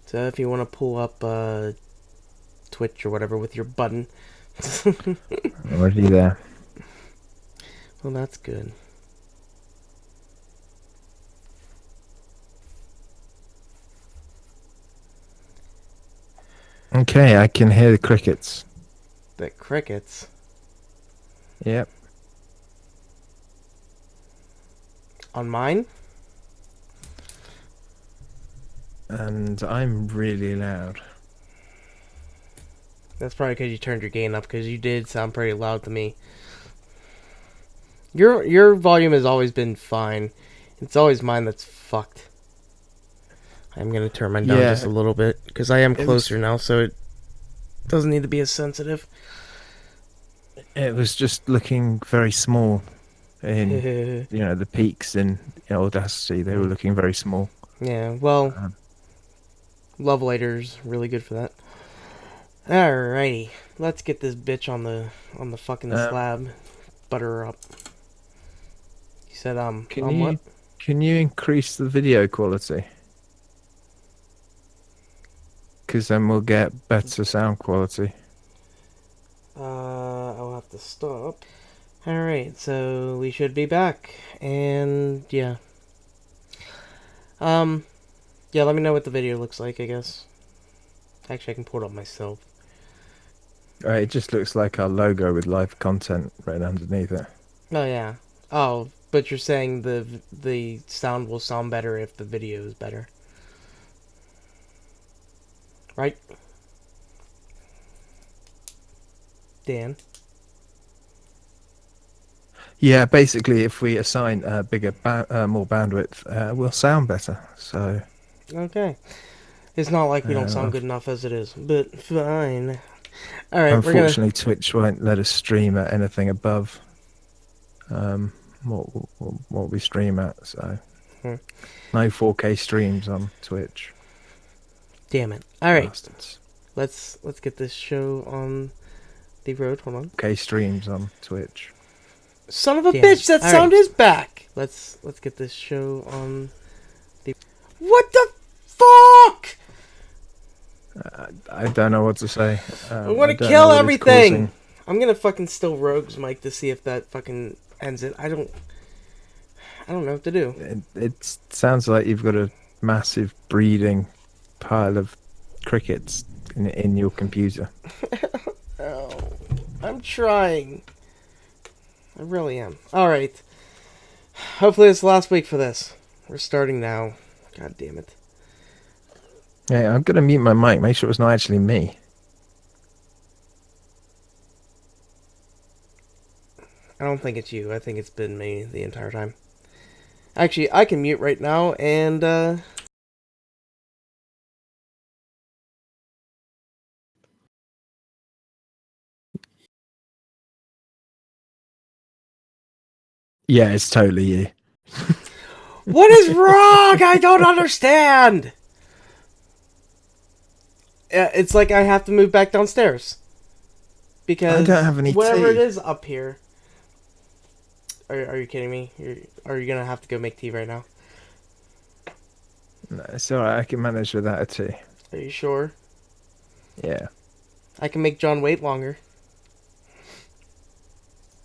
So if you want to pull up Twitch or whatever with your button. Already there. Well, that's good. Okay, I can hear the crickets. The crickets. Yep. On mine? And I'm really loud. That's probably because you turned your gain up, because you did sound pretty loud to me. Your volume has always been fine. It's always mine that's fucked. I'm going to turn mine down just Yeah, a little bit, because I am it was closer now, so it doesn't need to be as sensitive. it was just looking very small in the peaks in Audacity. They were looking very small. Yeah, well, Um, Levelator's really good for that. Alrighty, let's get this bitch on the fucking um, slab. Butter her up. You said can on what? you increase the video quality? Because then we'll get better sound quality. I'll have to stop. Alright, so we should be back. And yeah. Um yeah, let me know what the video looks like, I guess. Actually I can pull it up myself. It just looks like our logo with live content right underneath it. Oh yeah. Oh, but you're saying the sound will sound better if the video is better. Right? Dan? Yeah, basically, if we assign more bandwidth, we'll sound better. So, Okay. It's not like we don't sound uh, good enough as it is, but fine. Alright, we're gonna... unfortunately, Twitch won't let us stream at anything above um, what we stream at. So, Hmm. no 4K streams on Twitch. Damn it. Alright, Bastards. let's get this show on the road. Hold on. 4K streams on Twitch. Son of a bitch, that sound is back! Let's get this show on the... What the fuck?! I don't know what to say. I want I to don't know kill what is everything! causing. I'm gonna fucking still Rogue's mic to see if that fucking ends it. I don't know what to do. It sounds like you've got a massive breeding pile of crickets in your computer. Oh, I'm trying. I really am. Alright. Hopefully it's the last week for this. We're starting now. God damn it. Yeah, I'm gonna mute my mic. Make sure it's not actually me. I don't think it's you. I think it's been me the entire time. Actually, I can mute right now and, Yeah, it's totally you. What is wrong? I don't understand! It's like I have to move back downstairs. I don't Because have any whatever it tea. is up here... Are you kidding me? Are you gonna have to go make tea right now? No, it's alright. I can manage without a tea. Are you sure? Yeah. I can make John wait longer.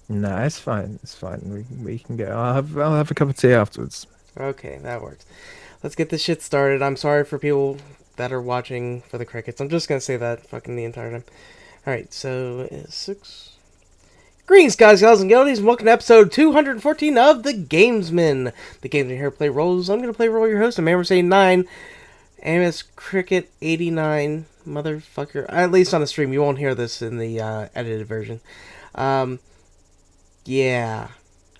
No, it's fine. It's fine. We can go. I'll have a cup of tea afterwards. Okay, that works. Let's get this shit started. I'm sorry for people that are watching for the crickets. I'm just gonna say that fucking the entire time. Alright, so 6. Greetings, guys, gals, and girlies, and welcome to episode 214 of the Gamesmen. The games in here play roles. I'm gonna play role your host. I'm Amber saying 9. Amos Cricket 89. Motherfucker. At least on the stream. You won't hear this in the edited version. Yeah.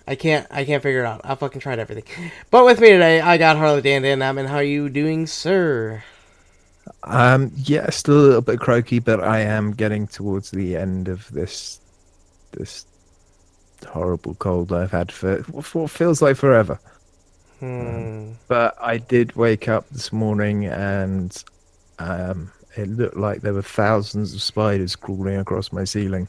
I can't figure it out. I fucking tried everything. But with me today, I got Harley Dan Dan. And how are you doing, sir? Yeah, still a little bit croaky, but I am getting towards the end of this horrible cold I've had for what feels like forever. But I did wake up this morning and it looked like there were thousands of spiders crawling across my ceiling.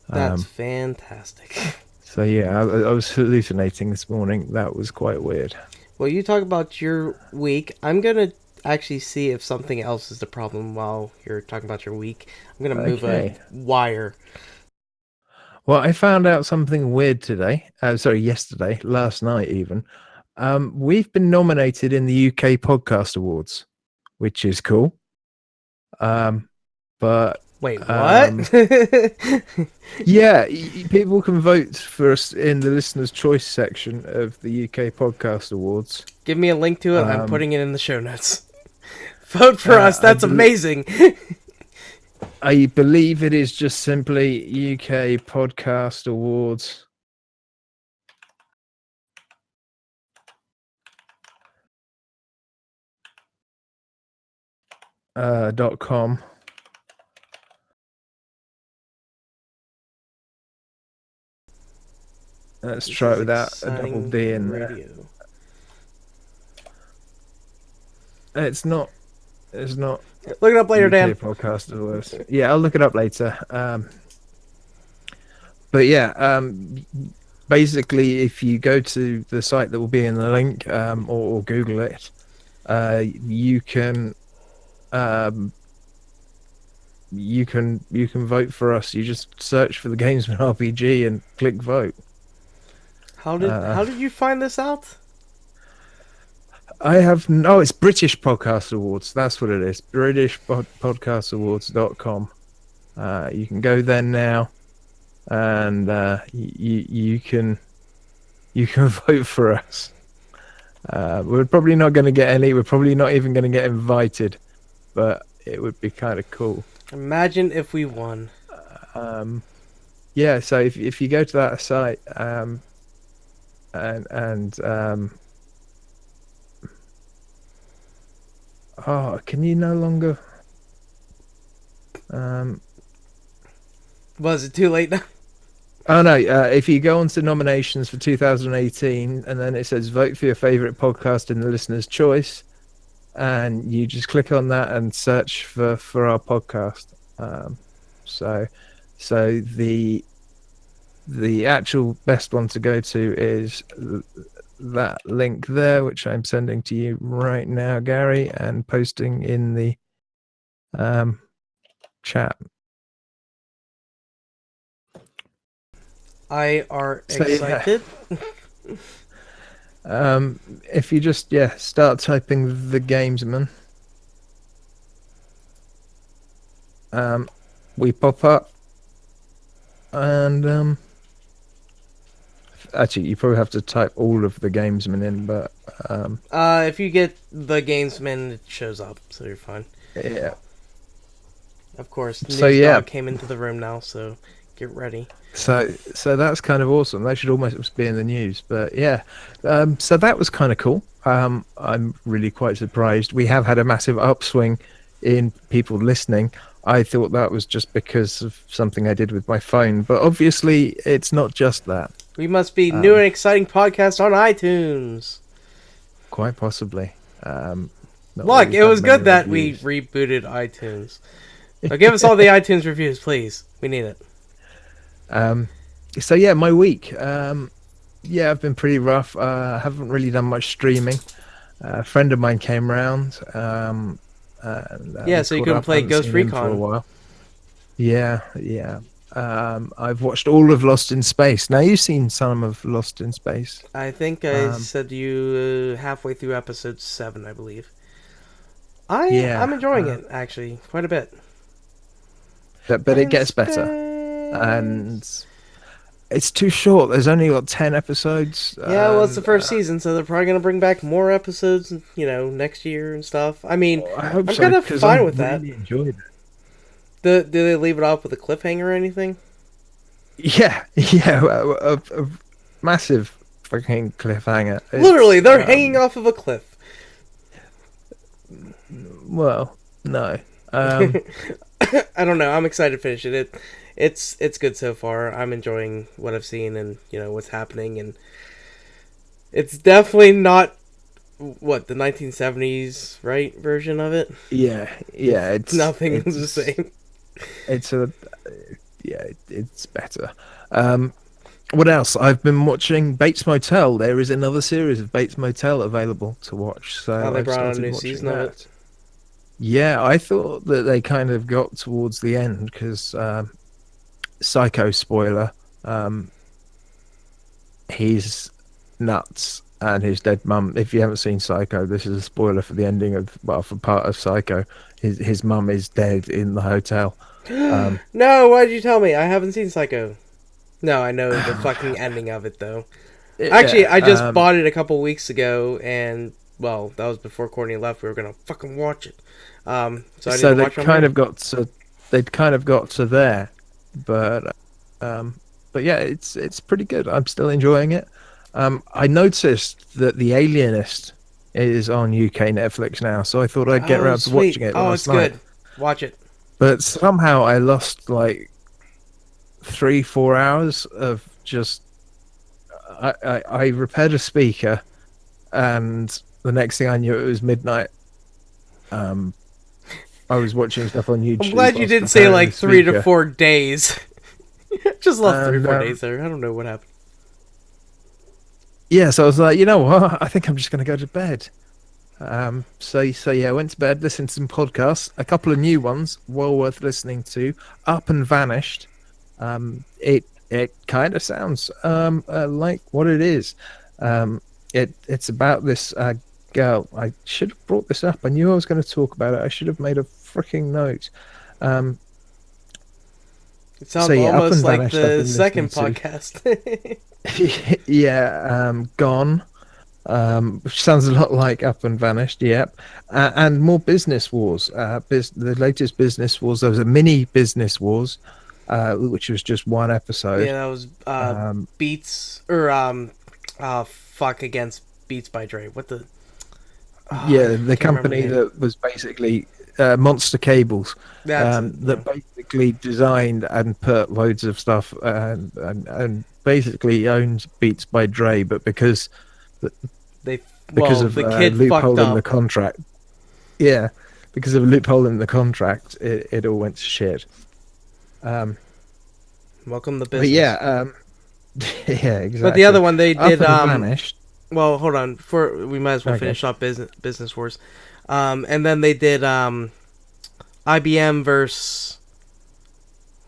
That's Um, fantastic. so yeah, I was hallucinating this morning. That was quite weird. Well, you talk about your week. I'm gonna actually see if something else is the problem while you're talking about your week. I'm gonna move a Okay. wire. Well, I found out something weird today. Sorry, yesterday, last night even. We've been nominated in the UK Podcast Awards, which is cool. Um, but Wait, what? um, yeah, people can vote for us in the listeners' choice section of the UK Podcast Awards. Give me a link to it. I'm Um, putting it in the show notes. Vote for us. I That's believe. amazing. I believe it is just simply UK Podcast Awards. .com. Let's This try is it without a double exciting D in there. radio. It's not. It's not Look it up later, Dan. UK Podcast Awards. Yeah, I'll look it up later. But yeah, basically, if you go to the site that will be in the link, or Google it, you can um, you can vote for us. You just search for the Gamesman RPG and click vote. How did you find this out? I have no. It's British Podcast Awards. That's what it is. BritishPodcastAwards.com. You can go there now, and you can vote for us. We're probably not going to get any. We're probably not even going to get invited, but it would be kind of cool. Imagine if we won. Yeah. So if you go to that site, and oh, can you no longer? Was it too late now? Oh no! If you go onto nominations for 2018, and then it says vote for your favorite podcast in the listener's choice, and you just click on that and search for our podcast. So the actual best one to go to is that link there, which I'm sending to you right now, Gary, and posting in the chat. I are So, excited. if you just start typing the Gamesman, we pop up, and actually you probably have to type all of the Gamesmen in, but If you get the Gamesmen, it shows up, so you're fine. yeah. Of course, So News yeah, Dog came into the room now, so get ready. so that's kind of awesome. That should almost be in the news, but yeah. So that was kind of cool. I'm really quite surprised. We have had a massive upswing in people listening. I thought that was just because of something I did with my phone, but obviously it's not just that. We must be new and exciting podcast on iTunes. Quite possibly. Look, it was good that we rebooted iTunes. Now give us all the iTunes reviews, please. We need it. So yeah, my week. Yeah, I've been pretty rough. I haven't really done much streaming. A friend of mine came round. Yeah, so you couldn't play Ghost Recon for a while. Yeah. I've watched all of Lost in Space. Now you've seen some of Lost in Space. I think I said you halfway through episode 7, I believe. I'm enjoying it, actually, quite a bit. But it gets better. And it's too short. There's only 10 episodes. Yeah, well, it's the first season, so they're probably going to bring back more episodes, next year and stuff. I mean, I hope I'm so, kind of 'cause fine I with that. really enjoyed it. Did they leave it off with a cliffhanger or anything? Yeah, a massive fucking cliffhanger. Literally, they're hanging off of a cliff. Well, no. I don't know. I'm excited to finish it. It's good so far. I'm enjoying what I've seen and what's happening, and it's definitely not the 1970s version of it. Yeah. It's nothing the same. It's it's better. What else? I've been watching Bates Motel. There is another series of Bates Motel available to watch, Oh, so they I've brought out a started new watching season of it. that. Yeah, I thought that they kind of got towards the end because Psycho spoiler, um, he's nuts and his dead mum. If you haven't seen Psycho, this is a spoiler for the ending of, well, for part of Psycho. His mum is dead in the hotel. Um, No, why did you tell me? I haven't seen Psycho. No, I know the fucking ending of it though. Actually, yeah, I just bought it a couple weeks ago, and well, that was before Courtney left. We were gonna fucking watch it. So I so didn't watch it on here. they'd kind of got to there, but um, but yeah, it's pretty good. I'm still enjoying it. I noticed that The Alienist is on UK Netflix now, so I thought I'd get Oh, around to sweet. watching it Oh, last it's night. good. Watch it. But somehow I lost like 3 4 hours of just I repaired a speaker, and the next thing I knew, it was midnight. Um, I was watching stuff on I'm YouTube glad you whilst didn't say repairing the like 3 to speaker, 4 days. Just lost three or and four days there. I don't know what happened. yeah, so I was like, you know what? I think I'm just going to go to bed. So yeah, I went to bed, listened to some podcasts, a couple of new ones, well worth listening to. Up and Vanished. It kind of sounds like what it is. It's about this girl. I should have brought this up. I knew I was going to talk about it. I should have made a freaking note. Um, It so sounds yeah, Up almost and like Vanished. I've the been listening second to. podcast. Yeah, Gone. Which sounds a lot like Up and Vanished. Yep, and more Business Wars. The latest Business Wars. There was a mini Business Wars, which was just one episode. Yeah, that was Um, Beats or fuck against Beats by Dre. What the? I yeah, the can't remember the company name. that was basically Monster Cables, That's it. Yeah, that basically designed and put loads of stuff and basically owned Beats by Dre, but they because well of the a kid fucked loophole in the up. contract. Yeah, because of a loophole in the contract, it all went to shit. Um, Welcome to but yeah, business. yeah, But the other exactly. one they Up did. and Vanished. Well, hold on. For we might as well Okay. finish up business wars. And then they did IBM versus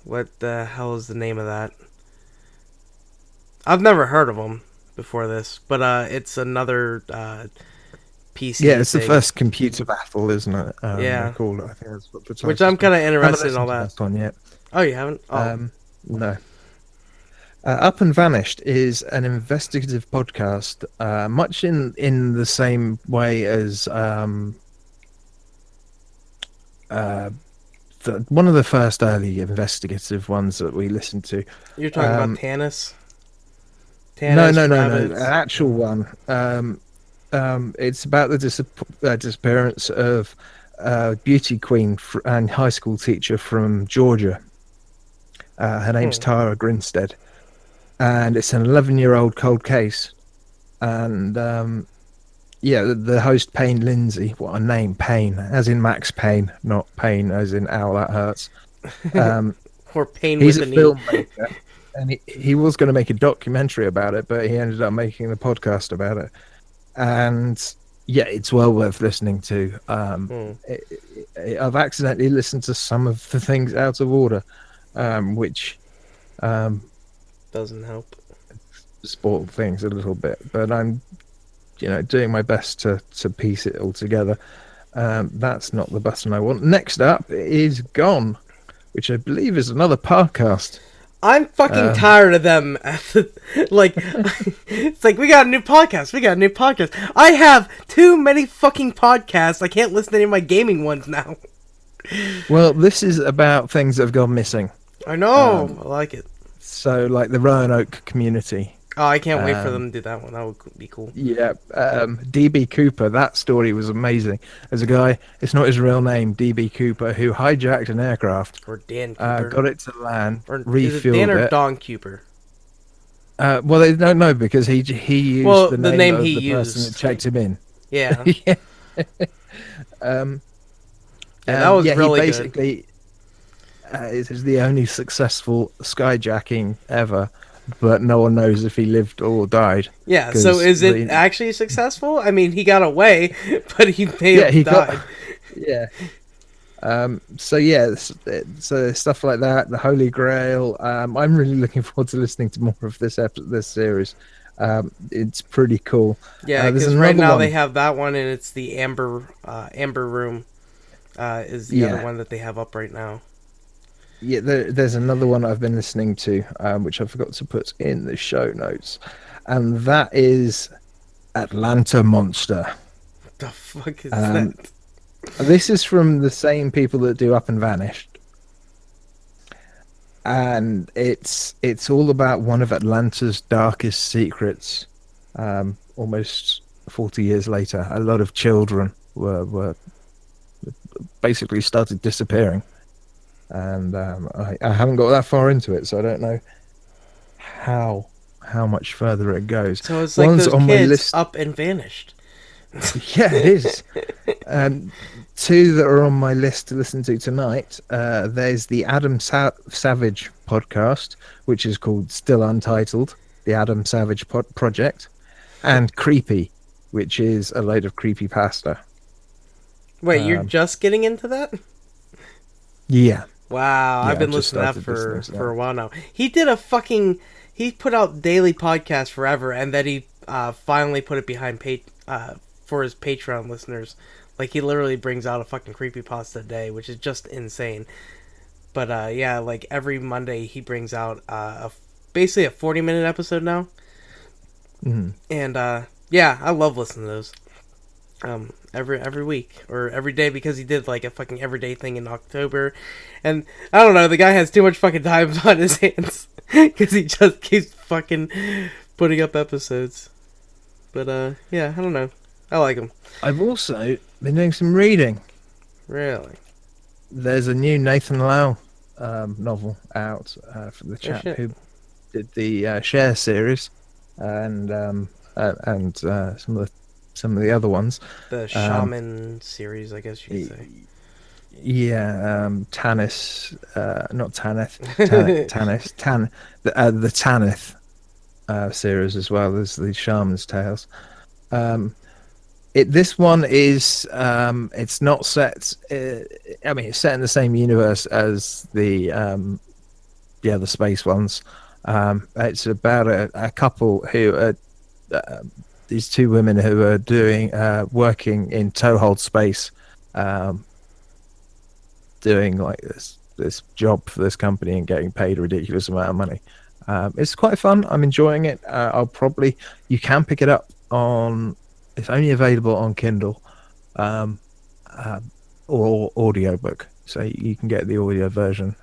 what the hell is the name of that? I've never heard of them before this, but it's another Yeah, PC it's the thing. first computer battle, isn't it? They Yeah, call it. I think that's what the which title's I'm called. kind of I haven't interested in all listened to that. that one yet. Oh, you haven't? Oh, No. Up and Vanished is an investigative podcast, much in the same way as uh, one of the first early investigative ones that we listened to. you're talking about Um, Tanis, no, Tanis no, no, no, an rabbits. actual one. It's about the disappearance of beauty queen and high school teacher from Georgia. Her name's Hmm. Tara Grinstead, and it's an 11-year-old cold case. And yeah, the host Payne Lindsay, what a name, Payne, as in Max Payne, not Pain as in ow that hurts. Um, Or pain he's with a an E. filmmaker, and he was going to make a documentary about it, but he ended up making a podcast about it. And yeah, it's well worth listening to. Hmm. I've accidentally listened to some of the things out of order, which um, Doesn't help. spoiled things a little bit, but I'm doing my best to piece it all together. That's not the button I want. Next up is Gone, which I believe is another podcast. I'm fucking Um, tired of them. Like, it's like we got a new podcast. We got a new podcast. I have too many fucking podcasts. I can't listen to any of my gaming ones now. well, this is about things that have gone missing. I know. Um, I like it. so, like the Roanoke community. Oh, I can't wait for Um, them to do that one. That would be cool. yeah, DB Cooper. That story was amazing. There's a guy. It's not his real name, DB Cooper, who hijacked an aircraft, Or Dan Cooper. got it to land, Or is it Dan refueled or it. Don Cooper? Well, they don't know because he used Well, the the name name of he the person that used. checked him in. Yeah. Yeah. Um, Yeah, that was yeah, he really good. basically it is the only successful skyjacking ever. but no one knows if he lived or died. Yeah, so Because is it actually successful? I mean, he got away, but he may yeah, have he got died. yeah. So yeah, so stuff like that, the Holy Grail. I'm really looking forward to listening to more of this series. It's pretty cool. Yeah, There's because right another now they one. have that one, and it's the Amber Room is the other Yeah, one that they have up right now. yeah. There's another one I've been listening to, which I forgot to put in the show notes, and that is Atlanta Monster. What the fuck is Um, that? this is from the same people that do Up and Vanished, and it's all about one of Atlanta's darkest secrets. Almost 40 years later, a lot of children were basically started disappearing, and I haven't got that far into it, so I don't know how how much further it goes. So it's like One's those on my kids list. up and vanished. Yeah, it is. Um, two that are on my list to listen to tonight. There's the Savage podcast, which is called Still Untitled, the Adam Savage Project, and Creepy, which is a load of creepy pasta. Wait, you're Um, just getting into that? yeah, Wow, I've yeah, I've been just listening to that started listening to for that. a while now. He put out daily podcasts forever, and then he finally put it behind for his Patreon listeners. Like, he literally brings out a fucking creepypasta a day, which is just insane. But yeah, like every Monday he brings out basically a 40-minute episode now. Mhm. And yeah, I love listening to those. Every week or every day, because he did like a fucking everyday thing in October, and I don't know, the guy has too much fucking time on his hands because he just keeps fucking putting up episodes. But yeah, I don't know, I like him. I've also been doing some reading. Really? There's a new Nathan Lau novel out from the Oh chap shit. who did the Share series, and some of the other ones. The Um, Shaman series, I guess you could say. yeah, Tanis, not Tanith, The Tanis, the Tanith series as well. There's the Shaman's Tales. Um, this one is it's not set. I mean, it's set in the same universe as the space ones. It's about a couple who are these two women who are doing working in toehold space, um, doing like this job for this company and getting paid a ridiculous amount of money. It's quite fun. I'm enjoying it. You can pick it up on. It's only available on Kindle, um, uh, or audiobook. So you can get the audio version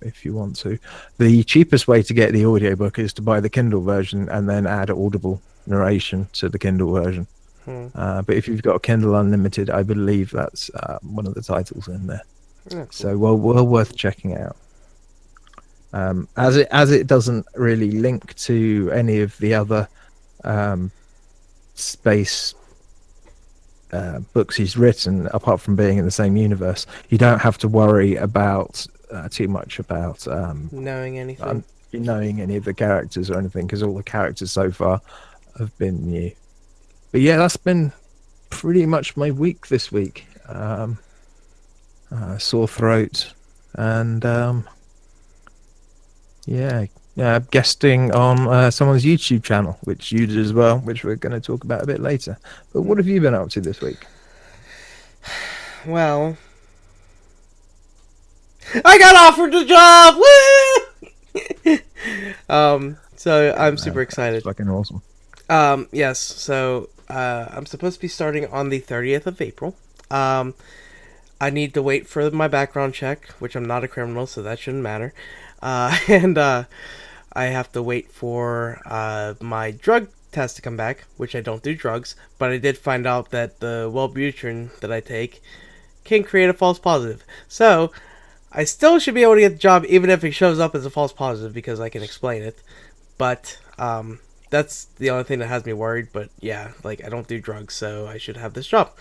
if you want to. The cheapest way to get the audiobook is to buy the Kindle version and then add Audible narration to the Kindle version. hmm. But if you've got Kindle Unlimited, I believe that's one of the titles in there. Yeah, cool. So well worth checking out. As it doesn't really link to any of the other space books he's written, apart from being in the same universe, you don't have to worry about too much about Knowing anything. knowing any of the characters or anything, because all the characters so far have been new. But yeah, that's been pretty much my week this week. Sore throat, and yeah, guesting on someone's YouTube channel, which you did as well, which we're going to talk about a bit later. But what have you been up to this week? Well, I got offered the job. Woo! So I'm super That's excited. fucking awesome. Yes. So I'm supposed to be starting on the 30th of April. I need to wait for my background check, which I'm not a criminal, so that shouldn't matter. And I have to wait for my drug test to come back, which I don't do drugs, but I did find out that the Wellbutrin that I take can create a false positive. So I still should be able to get the job, even if it shows up as a false positive, because I can explain it. But that's the only thing that has me worried. But yeah, like, I don't do drugs, so I should have this job.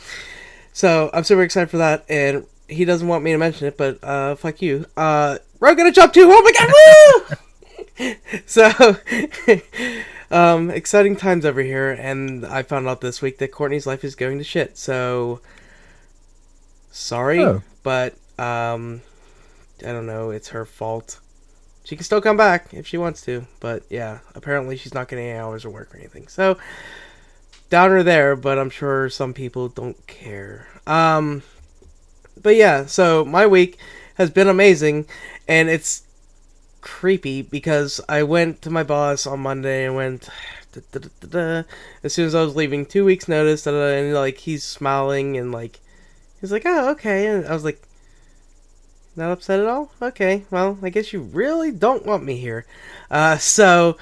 So I'm super excited for that, and he doesn't want me to mention it, but fuck you. Rogue got a job too. Oh my god, woo! So, exciting times over here, and I found out this week that Courtney's life is going to shit. So, sorry, Oh, but I don't know. It's her fault. She can still come back if she wants to, but yeah, apparently she's not getting any hours of work or anything. So, downer there, but I'm sure some people don't care. But yeah, so my week has been amazing, and it's creepy because I went to my boss on Monday and went da, da, da, da, da, as soon as I was leaving, 2 weeks notice, da, da, da, and like he's smiling and like he's like, oh, okay, and I was like, not upset at all. Okay, well, I guess you really don't want me here. So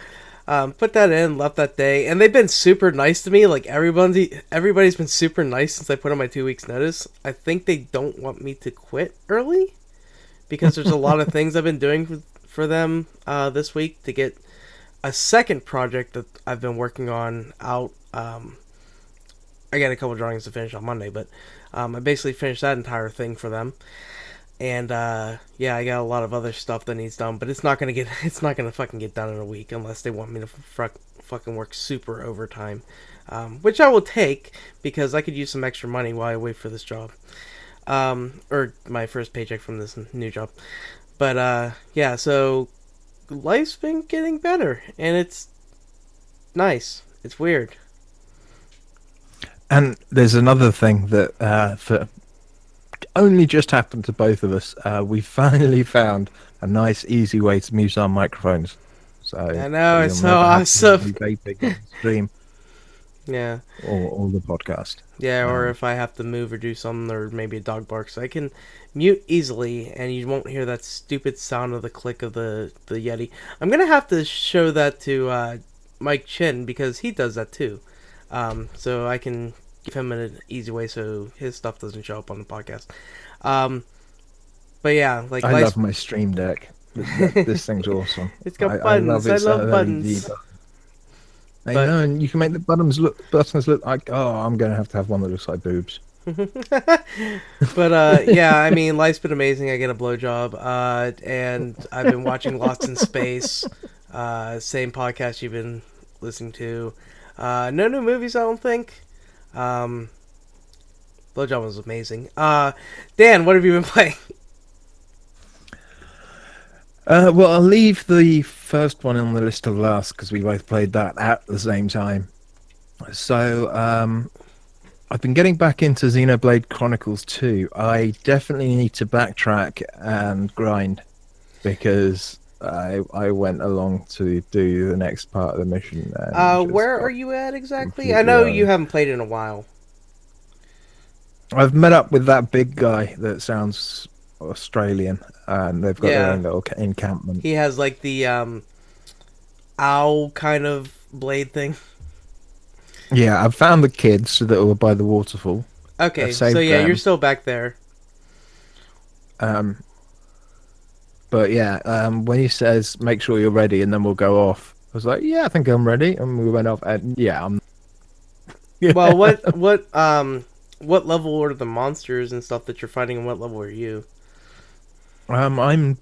put that in, left that day, and they've been super nice to me. Like everybody's been super nice since I put on my 2 weeks notice. I think they don't want me to quit early because there's a lot of things I've been doing for them this week to get a second project that I've been working on out. I got a couple drawings to finish on Monday, but I basically finished that entire thing for them. And yeah, I got a lot of other stuff that needs done, but it's not gonna fucking get done in a week unless they want me to fucking work super overtime, which I will take because I could use some extra money while I wait for this job, or my first paycheck from this new job. But yeah, so life's been getting better, and it's nice. It's weird. and there's another thing that for only just happened to both of us. We finally found a nice, easy way to mute our microphones, I so know, it's you'll so never have to hear awesome. me vaping on the stream Yeah. or the podcast. Yeah, or Um, if I have to move or do something, or maybe a dog barks, I can mute easily, and you won't hear that stupid sound of the click of the Yeti. I'm gonna have to show that to Mike Chin because he does that too, so I can give him an easy way so his stuff doesn't show up on the podcast. Um, but yeah, like I lights, love my Stream Deck. This thing's awesome. it's I, got I love buttons. I its love LED buttons. button. I But know, and you can make the buttons look like. Oh, I'm gonna have one that looks like boobs. but yeah, I mean, life's been amazing. I get a blowjob, and I've been watching Lost in Space, same podcast you've been listening to. No new movies, I don't think. Um, blowjob was amazing. Dan, what have you been playing? Well, I'll leave the first one on the list to last because we both played that at the same time. So, I've been getting back into Xenoblade Chronicles 2. I definitely need to backtrack and grind because I went along to do the next part of the mission and just Where are got you at exactly? I completely know you owned. haven't played in a while. I've met up with that big guy that sounds Australian, and they've got their Yeah, own little encampment. he has like the owl kind of blade thing. Yeah, I've found the kids that were by the waterfall. I've Okay, so saved yeah, you're them. still back there. Um, but yeah, when he says make sure you're ready and then we'll go off, I was like, yeah, I think I'm ready, and we went off. And yeah, I'm. Well, what level are the monsters and stuff that you're fighting, and what level are you? I'm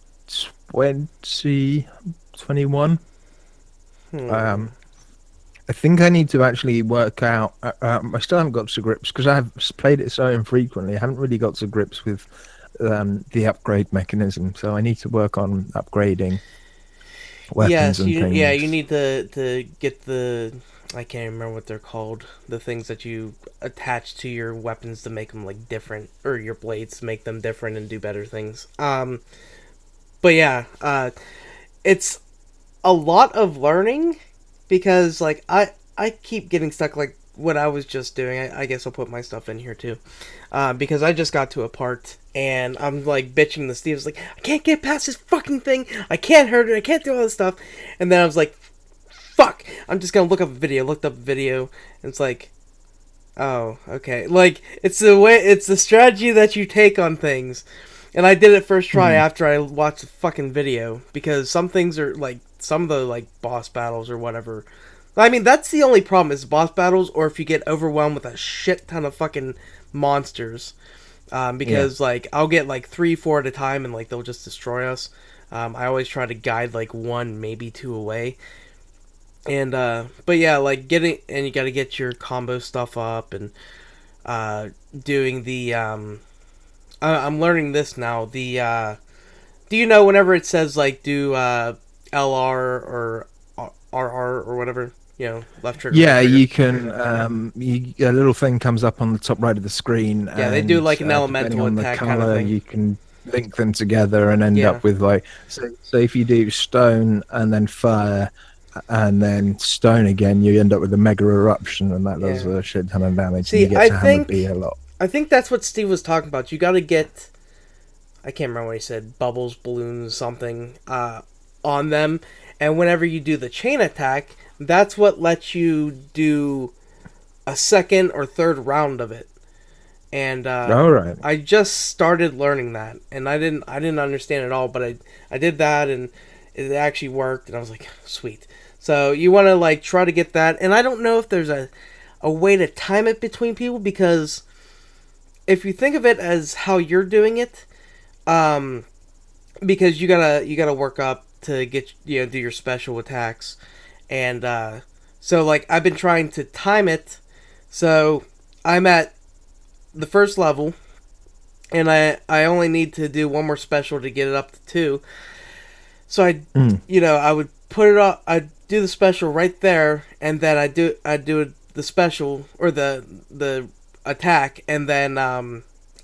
20, 21. Hmm. Um, I think I need to actually work out. I still haven't got to grips because I've played it so infrequently. I haven't really got to grips with the upgrade mechanism, so I need to work on upgrading weapons Yes, and you things. need to get the, I can't remember what they're called. The things that you attach to your weapons to make them like different, or your blades to make them different and do better things. But yeah, it's a lot of learning because like I keep getting stuck like what I was just doing. I guess I'll put my stuff in here too, because I just got to a part and I'm like bitching to Steve. I was like, I can't get past this fucking thing. I can't hurt it. I can't do all this stuff. And then I was like, fuck. I'm just gonna look up a video. Looked up a video and it's like, oh, okay. Like it's the strategy that you take on things. And I did it first try Mhm. after I watched the fucking video because some things are like some of the like boss battles or whatever. I mean, that's the only problem is boss battles or if you get overwhelmed with a shit ton of fucking monsters. Yeah. Because like I'll get like 3, 4 at a time and like they'll just destroy us. I always try to guide like one, maybe two away. And but yeah, like getting and you got to get your combo stuff up and doing the I'm learning this now. The do you know whenever it says like do LR or RR or whatever, left trigger, right Yeah, trigger. you can. A little thing comes up on the top right of the screen, Yeah, they do and like an depending elemental on the attack kind of color, thing. you can link them together and end Yeah, up with like. So if you do stone and then fire, and then stone again, you end up with a mega eruption, and that does yeah. a shit ton of damage, and See, you get to hammer B a lot. I think that's what Steve was talking about. You got to get, I can't remember what he said, bubbles, balloons, something on them, and whenever you do the chain attack, that's what lets you do a second or third round of it. And All right. I just started learning that, and I didn't understand it all, but I did that, and it actually worked, and I was like, sweet. So you want to like try to get that, and I don't know if there's a way to time it between people, because if you think of it as how you're doing it, um, because you gotta work up to get do your special attacks, and so like I've been trying to time it, so I'm at the first level, and I only need to do one more special to get it up to two. So Mm. I would put it up, I'd do the special right there, and then I do the special or the attack, and then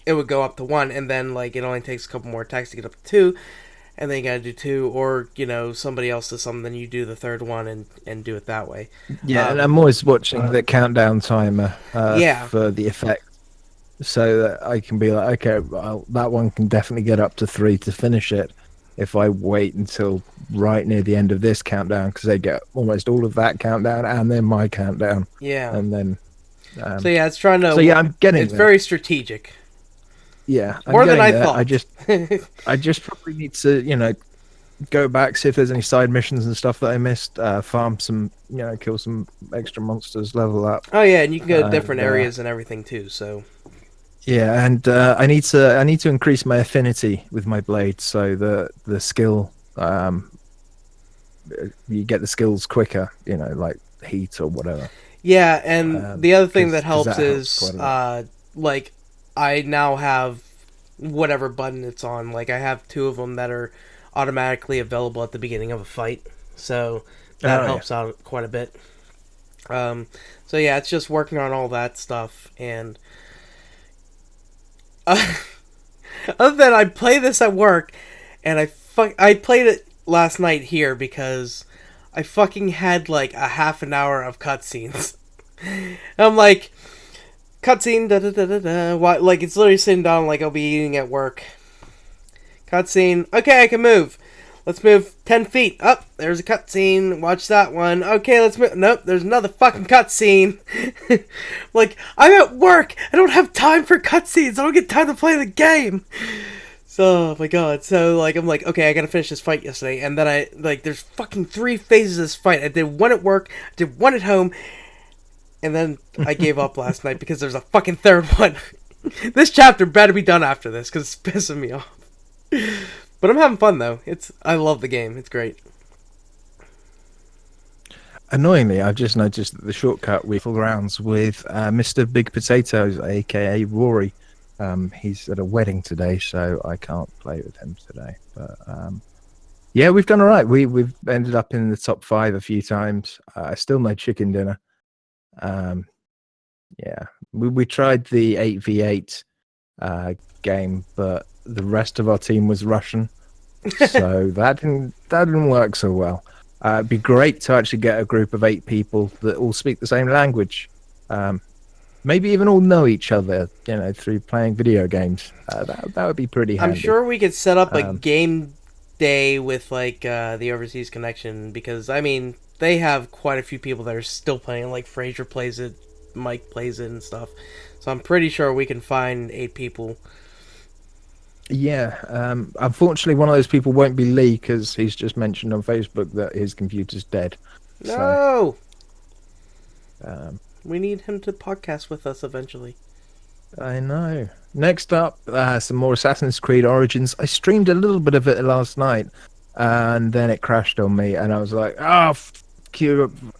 it would go up to one, and then like it only takes a couple more attacks to get up to two, and then you gotta do two, or somebody else does something, then you do the third one and do it that way. Yeah, and Um, I'm always watching the countdown timer yeah, for the effect, so that I can be like, okay, well, that one can definitely get up to three to finish it. If I wait until right near the end of this countdown, because they get almost all of that countdown and then my countdown, yeah. and then So um, yeah, it's trying so to. yeah, I'm getting It's there. very strategic, Yeah, I'm more than getting I there. thought. I just probably need to, go back, see if there's any side missions and stuff that I missed, farm some, kill some extra monsters, level up, Oh yeah, and you can go to and different areas and everything too. So yeah, and I need to increase my affinity with my blade, so the skill, you get the skills quicker, like heat or whatever, yeah, and the other thing that because helps that helps is quite a lot. like I now have whatever button it's on. Like I have two of them that are automatically available at the beginning of a fight, so that Oh yeah. helps out quite a bit. Um, so yeah, it's just working on all that stuff, and uh, other than I play this at work, and I played it last night here because I fucking had like a half an hour of cutscenes. I'm like, cutscene, da da da da da. Why? Like it's literally sitting down like I'll be eating at work. Cutscene. Okay, I can move. Let's move 10 feet. Up, there's a cutscene. Watch that one. Okay, let's move. Nope, there's another fucking cutscene. Like, I'm at work. I don't have time for cutscenes. I don't get time to play the game. So, oh my god. So, like, I'm like, okay, I gotta finish this fight yesterday. And then there's fucking three phases of this fight. I did one at work, I did one at home, and then I gave up last night because there's a fucking third one. This chapter better be done after this because it's pissing me off. But I'm having fun though. I love the game. It's great. Annoyingly, I've just noticed that the shortcut we full rounds with Mr. Big Potatoes, aka Rory. He's at a wedding today, so I can't play with him today. But yeah, we've done all right. We've ended up in the top 5 a few times. Still no chicken dinner. Um, yeah, we tried the 8v8 game, but the rest of our team was Russian, so that didn't work so well. It'd be great to actually get a group of 8 people that all speak the same language. Maybe even all know each other, through playing video games. That would be pretty I'm handy. sure we could set up a Um, game day with like the overseas connection, because I mean they have quite a few people that are still playing. Like Fraser plays it, Mike plays it, and stuff. So I'm pretty sure we can find 8 people. yeah, unfortunately, one of those people won't be Lee because he's just mentioned on Facebook that his computer's dead. So, No, um, we need him to podcast with us eventually. I know. Next up, some more Assassin's Creed Origins. I streamed a little bit of it last night. and then it crashed on me, and I was like, "Oh,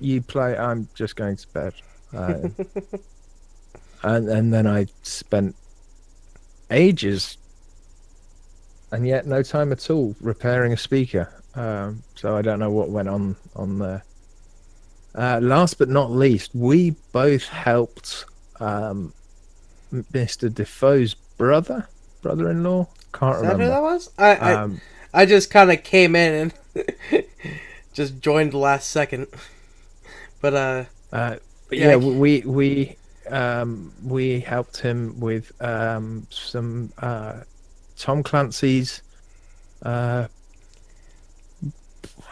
you play. I'm just going to bed." Uh, and then I spent ages, and yet no time at all repairing a speaker. So I don't know what went on there. Last but not least, we both helped Mr. Defoe's brother-in-law. Can't Is that who remember. that was? I Um, I just kind of came in and just joined the last second. But but yeah, yeah, we helped him with some Tom Clancy's. Uh,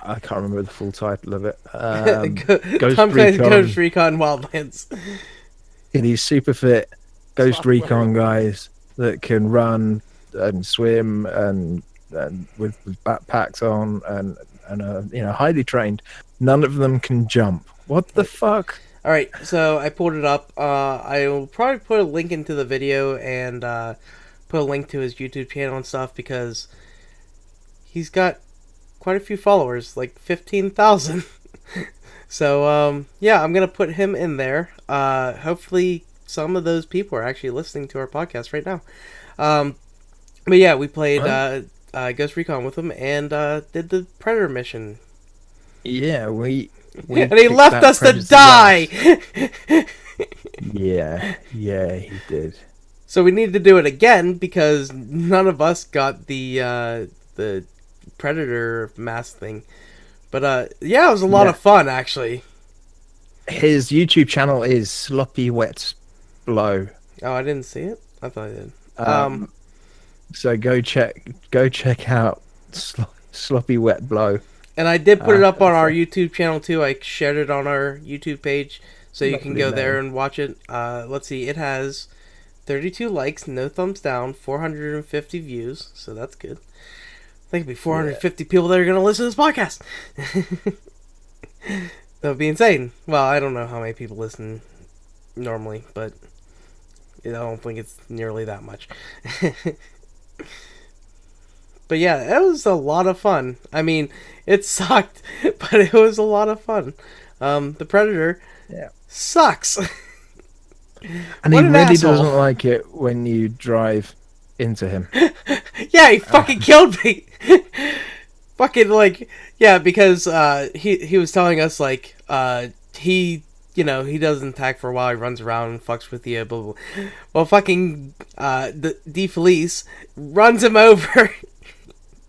I can't remember the full title of it. Ghost Tom Clancy's Ghost Recon. Recon Wildlands. These super fit Ghost Software. Recon guys that can run and swim and with backpacks on and highly trained. None of them can jump. What the fuck? All right, so I pulled it up. I will probably put a link into the video and put a link to his YouTube channel and stuff because he's got quite a few followers, like 15,000. So yeah, I'm gonna put him in there. Hopefully, some of those people are actually listening to our podcast right now. Um, but yeah, we played What? Ghost Recon with him and did the Predator mission. Yeah, we And he kicked left that us to Predator's die. ass. Yeah, he did. So we need to do it again because none of us got the Predator mask thing. But yeah, it was a lot Yeah, of fun actually. his YouTube channel is Sloppy Wet Blow. Oh, I didn't see it. I thought I did. Um, so go check out Sloppy Wet Blow. And I did put it up on It's our a YouTube channel too. I shared it on our YouTube page, so you can lovely go there name. and watch it. Let's see, it has 32 likes, no thumbs down, 450 views, so that's good. I think it'd be Yeah, 450 people that are going to listen to this podcast. That would be insane. Well, I don't know how many people listen normally, but I don't think it's nearly that much. But yeah, it was a lot of fun. I mean, it sucked, but it was a lot of fun. The Predator yeah. sucks. And he What an really asshole. doesn't like it when you drive into him. Yeah, he fucking killed me. Fucking like, yeah, because he was telling us like he he doesn't attack for a while. He runs around and fucks with you. Blah, blah, blah. Well, fucking the D Felice runs him over.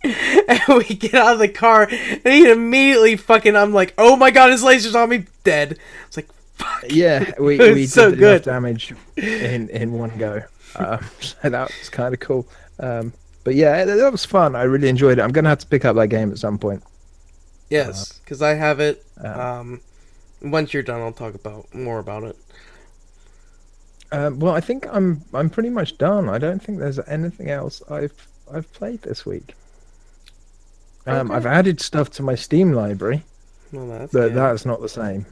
And we get out of the car, and he immediately fucking. I'm like, oh my god, his laser's on me, dead. It's like, fuck. Yeah, we It we was so did enough good. damage in one go. So that was kind of cool. But yeah, that was fun. I really enjoyed it. I'm gonna have to pick up that game at some point. Uh, Yes, because I have it. um, Once you're done, I'll talk about more about it. well, I think I'm pretty much done. I don't think there's anything else I've played this week. I've Okay. added stuff to my Steam library, Well, that's but good. that's not the same.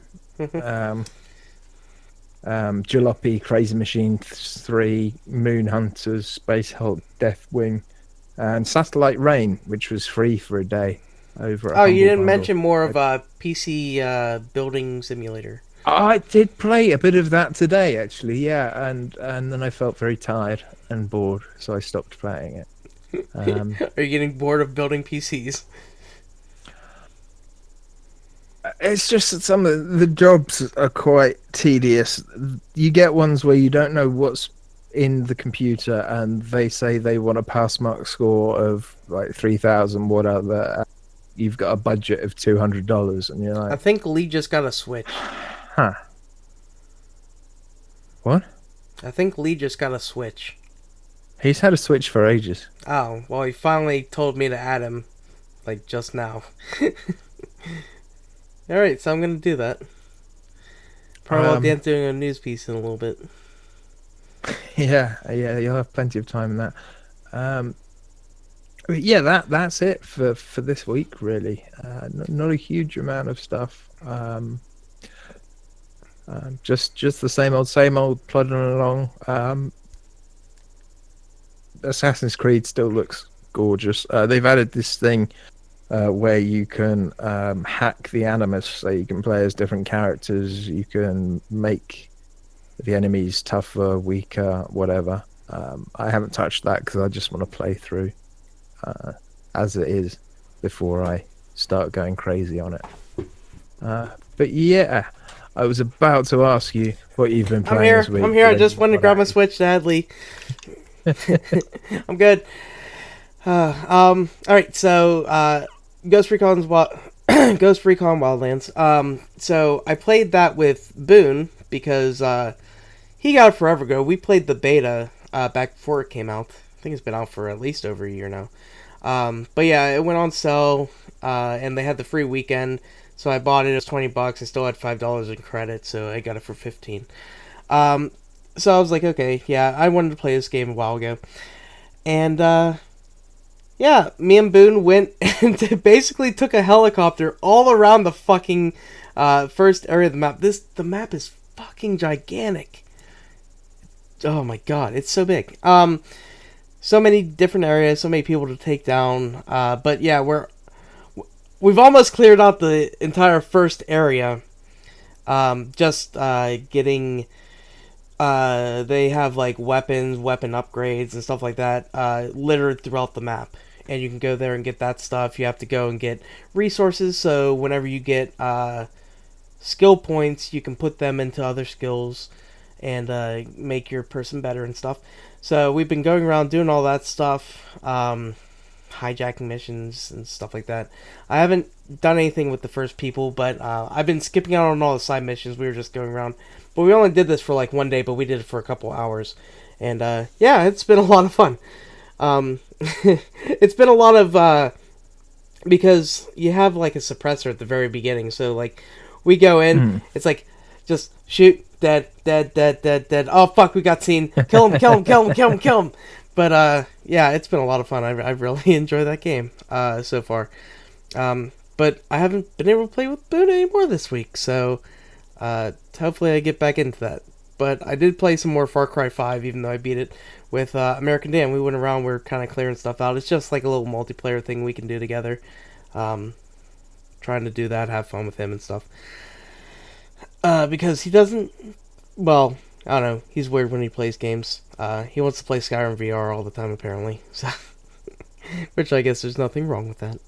Um, Jalopy, Crazy Machine 3, Moon Hunters, Space Hulk, Deathwing, and Satellite Rain, which was free for a day over at Oh, you Humble didn't Bundle. mention more of PC building simulator. I did play a bit of that today, actually, yeah, and then I felt very tired and bored, so I stopped playing it. Are you getting bored of building PCs? It's just that some of the jobs are quite tedious. You get ones where you don't know what's in the computer, and they say they want a pass mark score of like 3,000, whatever. You've got a budget of $200, and you're I like, think Lee just got a Switch. huh, what? I think Lee just got a Switch. He's had a Switch for ages. Oh, well, he finally told me to add him, like, just now. Alright, so I'm gonna do that. Probably will Um, dance doing a news piece in a little bit. yeah, you'll have plenty of time in that. Um, but yeah, that's it for this week, really. Not a huge amount of stuff. Just the same old, plodding along. Assassin's Creed still looks gorgeous. They've added this thing where you can hack the animus, so you can play as different characters. You can make the enemies tougher, weaker, whatever. I haven't touched that because I just want to play through uh, as it is before I start going crazy on it. But yeah, I was about to ask you what you've been I'm playing here. this week, I'm here. but I then just you wanted to got grab my out. Switch, sadly. I'm good. All right. So, Ghost Recon's Ghost Recon Wildlands. So I played that with Boone because he got it forever ago. We played the beta back before it came out. I think it's been out for at least over a year now. But yeah, it went on sale, and they had the free weekend. So I bought it. It was $20. I still had $5 in credit, so I got it for 15. Um, so I was like, okay, yeah, I wanted to play this game a while ago, and yeah, me and Boone went and basically took a helicopter all around the fucking first area of the map. The map is fucking gigantic. Oh my god, it's so big. So many different areas, so many people to take down. But yeah, we've almost cleared out the entire first area. Just getting. They have like weapon upgrades, and stuff like that littered throughout the map. And you can go there and get that stuff. You have to go and get resources, so whenever you get skill points, you can put them into other skills and make your person better and stuff. So we've been going around doing all that stuff, hijacking missions and stuff like that. I haven't done anything with the first people, but I've been skipping out on all the side missions. We were just going around. But we only did this for like one day, but we did it for a couple hours. And yeah, it's been a lot of fun. It's been a lot of because you have like a suppressor at the very beginning. So like we go in, it's like just shoot, dead, dead, dead, dead, dead. Oh fuck, we got seen. Kill him, kill him, kill him, kill him, kill him. But yeah, it's been a lot of fun. I've really enjoyed that game so far. But I haven't been able to play with Boone anymore this week, so hopefully I get back into that. But I did play some more Far Cry 5, even though I beat it with American Dan. We went around, we are kind of clearing stuff out. It's just like a little multiplayer thing we can do together. Trying to do that, have fun with him and stuff. Because he doesn't, well, I don't know, he's weird when he plays games. He wants to play Skyrim VR all the time, apparently. So, which I guess there's nothing wrong with that.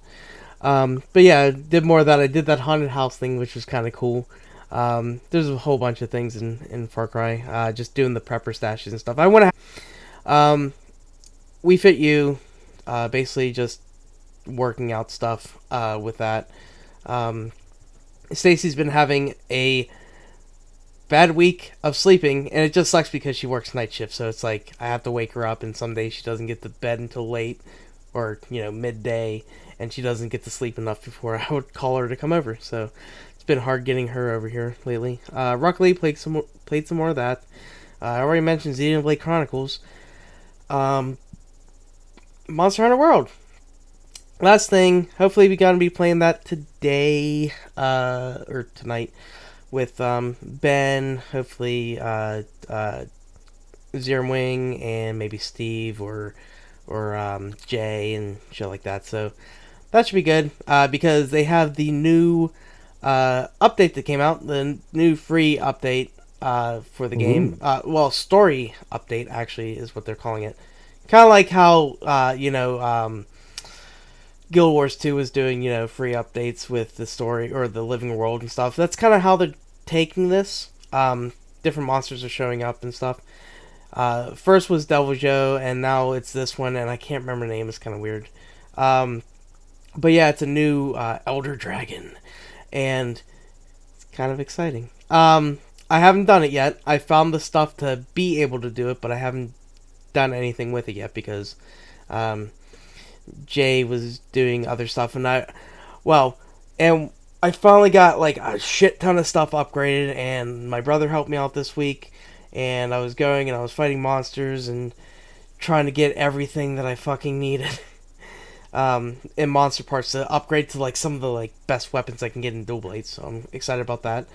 But yeah, I did more of that. I did that haunted house thing, which was kind of cool. There's a whole bunch of things in Far Cry. Just doing the prepper stashes and stuff. I want to. We Fit You, basically just working out stuff with that. Stacy's been having a bad week of sleeping, and it just sucks because she works night shift. So it's like I have to wake her up, and some days she doesn't get to bed until late, or midday, and she doesn't get to sleep enough before I would call her to come over. So it's been hard getting her over here lately. Rocket League played some more of that. I already mentioned Xenoblade Chronicles. Monster Hunter World. Last thing, hopefully we gonna be playing that today, or tonight, with Ben, hopefully Zerwing, and maybe Steve or Jay and shit like that. So that should be good, because they have the new update that came out, the new free update for the game. Well, story update actually is what they're calling it. Kind of like how Guild Wars 2 is doing, free updates with the story or the living world and stuff. That's kind of how they're taking this. Different monsters are showing up and stuff. First was Devil Joe, and now it's this one, and I can't remember the name. It's kind of weird. But yeah, it's a new Elder Dragon, and it's kind of exciting. I haven't done it yet. I found the stuff to be able to do it, but I haven't done anything with it yet because Jay was doing other stuff, and I finally got like a shit ton of stuff upgraded, and my brother helped me out this week, and I was going and I was fighting monsters and trying to get everything that I fucking needed in monster parts to upgrade to like some of the like best weapons I can get in Dual Blades, so I'm excited about that.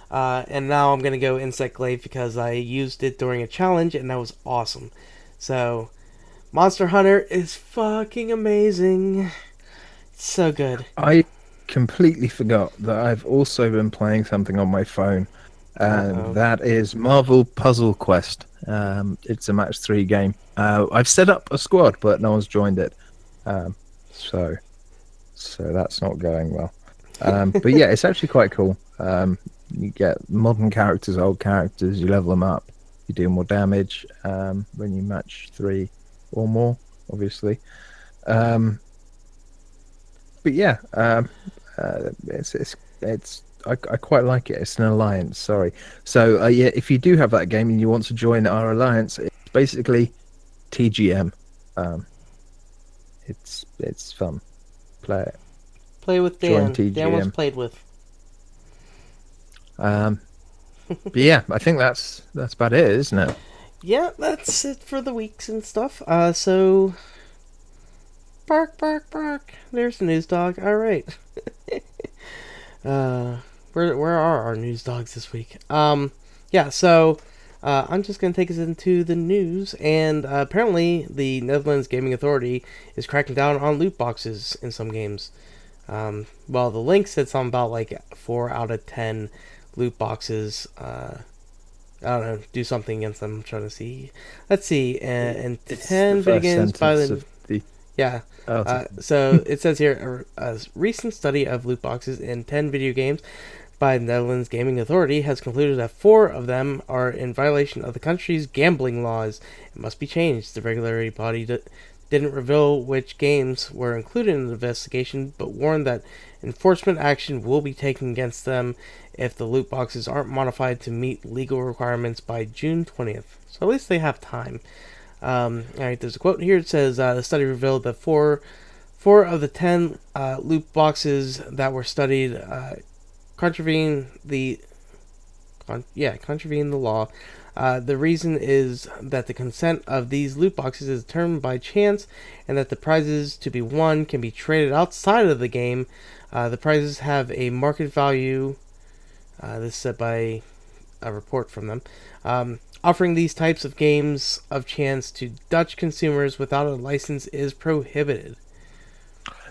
And now I'm gonna go Insect Glaive because I used it during a challenge and that was awesome. So Monster Hunter is fucking amazing. So good. I completely forgot that I've also been playing something on my phone, and Uh-oh. that is Marvel Puzzle Quest. It's a match three game. I've set up a squad, but no one's joined it. Um, so that's not going well. But yeah, it's actually quite cool. You get modern characters, old characters, you level them up, you do more damage when you match three or more, obviously. Um, but yeah, I quite like it. It's an alliance. Sorry. So yeah, if you do have that game and you want to join our alliance, it's basically TGM. Um, it's fun. Play it. Play with Join Dan. Dan once TGM. played with. Um, but yeah, I think that's about it, isn't it? Yeah, that's it for the weeks and stuff. So bark, bark, bark. There's the news dog. All right. Uh, where are our news dogs this week? Yeah. So, I'm just gonna take us into the news, and apparently the Netherlands Gaming Authority is cracking down on loot boxes in some games. Well, the link said something about like 4 out of 10 loot boxes. I don't know, do something against them. I'm trying to see. Let's see. And It's the 10 video first games by sentence the. of the Yeah. article. So it says here a recent study of loot boxes in 10 video games by the Netherlands Gaming Authority has concluded that 4 of them are in violation of the country's gambling laws and must be changed. The regulatory body didn't reveal which games were included in the investigation, but warned that enforcement action will be taken against them if the loot boxes aren't modified to meet legal requirements by June 20th. So at least they have time. All right, there's a quote here. It says the study revealed that four of the 10 loot boxes that were studied contravene the contravene the law. The reason is that the consent of these loot boxes is determined by chance, and that the prizes to be won can be traded outside of the game. The prizes have a market value. This is said by a report from them. Offering these types of games of chance to Dutch consumers without a license is prohibited.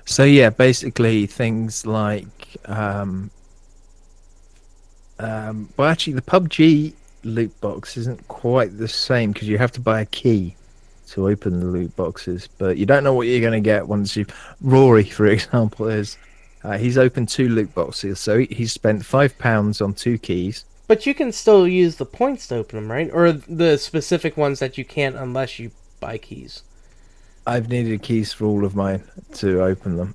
So yeah, basically things like well, actually, the PUBG loot box isn't quite the same because you have to buy a key to open the loot boxes, but you don't know what you're going to get once you. Rory, for example, is he's opened 2 loot boxes, so he's spent £5 on 2 keys. But you can still use the points to open them, right? Or the specific ones that you can't unless you buy keys. I've needed keys for all of mine to open them,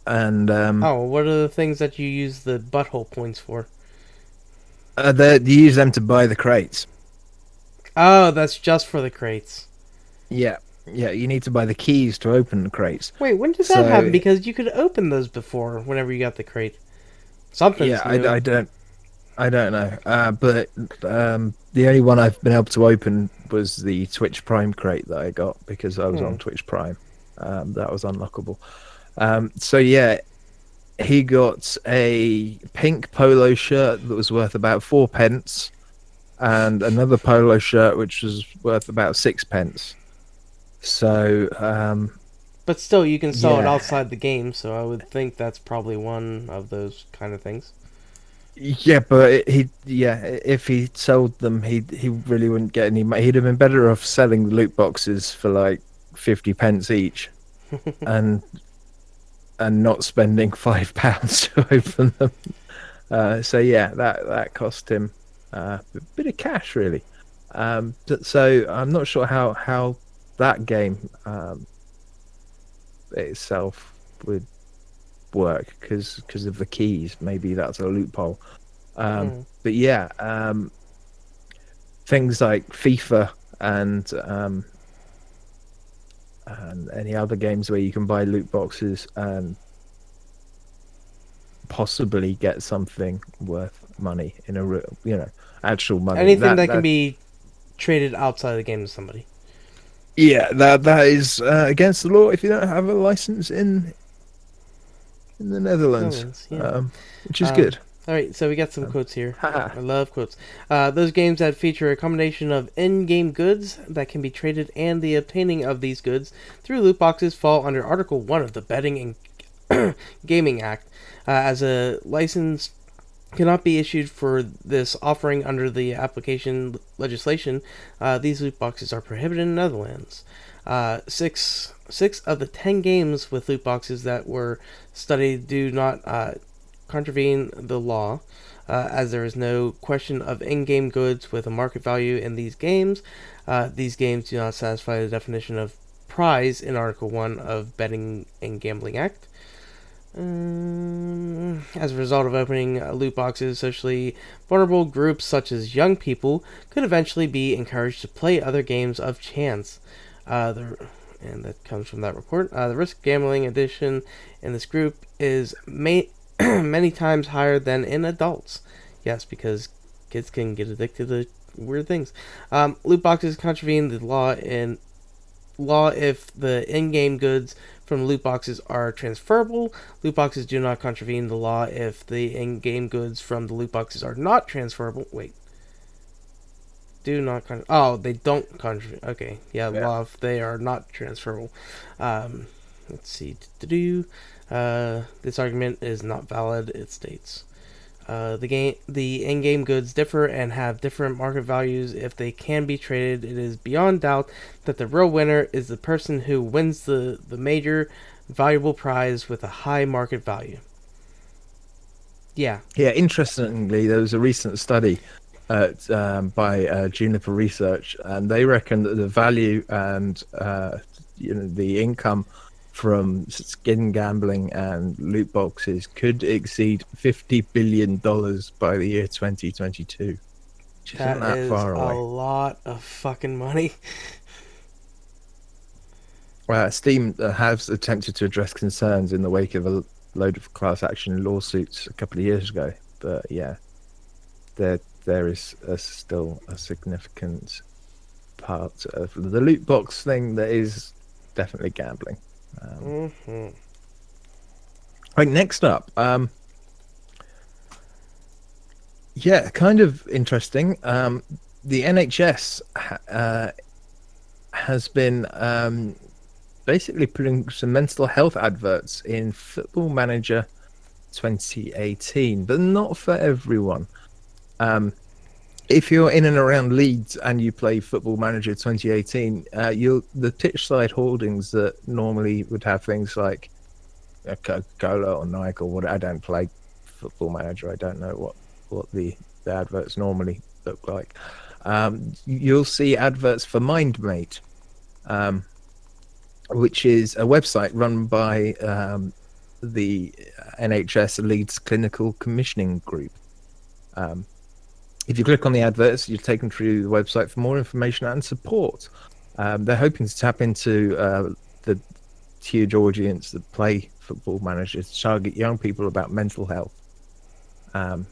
and Oh, what are the things that you use the butthole points for? you use them to buy the crates. Oh, that's just for the crates. Yeah, yeah, you need to buy the keys to open the crates. Wait, when did that happen? So Because you could open those before whenever you got the crate. yeah, Something's new. I don't know. But the only one I've been able to open was the Twitch Prime crate that I got because I was Hmm. on Twitch Prime. That was unlockable. So yeah, he got a pink polo shirt that was worth about 4 pence, and another polo shirt which was worth about 6 pence. So But still, you can sell it yeah, outside the game, so I would think that's probably one of those kind of things. yeah, but if he sold them, he really wouldn't get any money. He'd have been better off selling the loot boxes for like 50 pence each, and not spending £5 to open them. So yeah, that cost him a bit of cash, really. So I'm not sure how that game itself would work because of the keys. Maybe that's a loophole. Hmm. But yeah, things like FIFA and any other games where you can buy loot boxes and possibly get something worth money in actual money. Anything That that can that be traded outside the game to somebody. yeah, that is against the law if you don't have a license in the Netherlands, Netherlands, yeah. which is Um, good. all right, so we got some quotes here. Haha. I love quotes. Those games that feature a combination of in-game goods that can be traded and the obtaining of these goods through loot boxes fall under Article 1 of the Betting and Gaming Act, as a license cannot be issued for this offering under the application legislation. These loot boxes are prohibited in the Netherlands. Six of the 10 games with loot boxes that were studied do not contravene the law, as there is no question of in-game goods with a market value in these games. These games do not satisfy the definition of prize in Article 1 of Betting and Gambling Act. As a result of opening loot boxes, socially vulnerable groups such as young people could eventually be encouraged to play other games of chance. And that comes from that report. The risk of gambling addiction in this group is many times higher than in adults. Yes, because kids can get addicted to weird things. Loot boxes contravene the law if the in-game goods from loot boxes are transferable. Loot boxes do not contravene the law if the in-game goods from the loot boxes are not transferable. Wait. Do not they don't contravene. Okay, yeah, Yeah. law if they are not transferable. Let's see. This argument is not valid. It states the in-game goods differ and have different market values. If they can be traded, it is beyond doubt that the real winner is the person who wins the major valuable prize with a high market value. Yeah. Yeah, interestingly, there was a recent study by Juniper Research, and they reckon that the value and the income from skin gambling and loot boxes could exceed $50 billion by the year 2022, which isn't That that is far a away. lot of fucking money. Steam has attempted to address concerns in the wake of a load of class action lawsuits a couple of years ago, but yeah, there is still a significant part of the loot box thing that is definitely gambling. Mm-hmm. Right, next up, yeah, kind of interesting. The NHS has been basically putting some mental health adverts in Football Manager 2018, but not for everyone. If you're in and around Leeds and you play Football Manager 2018, the pitch side hoardings that normally would have things like Coca-Cola or Nike or what. I don't play Football Manager. I don't know what the adverts normally look like. You'll see adverts for MindMate, which is a website run by the NHS Leeds Clinical Commissioning Group. If you click on the adverts, you're taken through the website for more information and support. They're hoping to tap into the huge audience that play Football Manager to target young people about mental health. And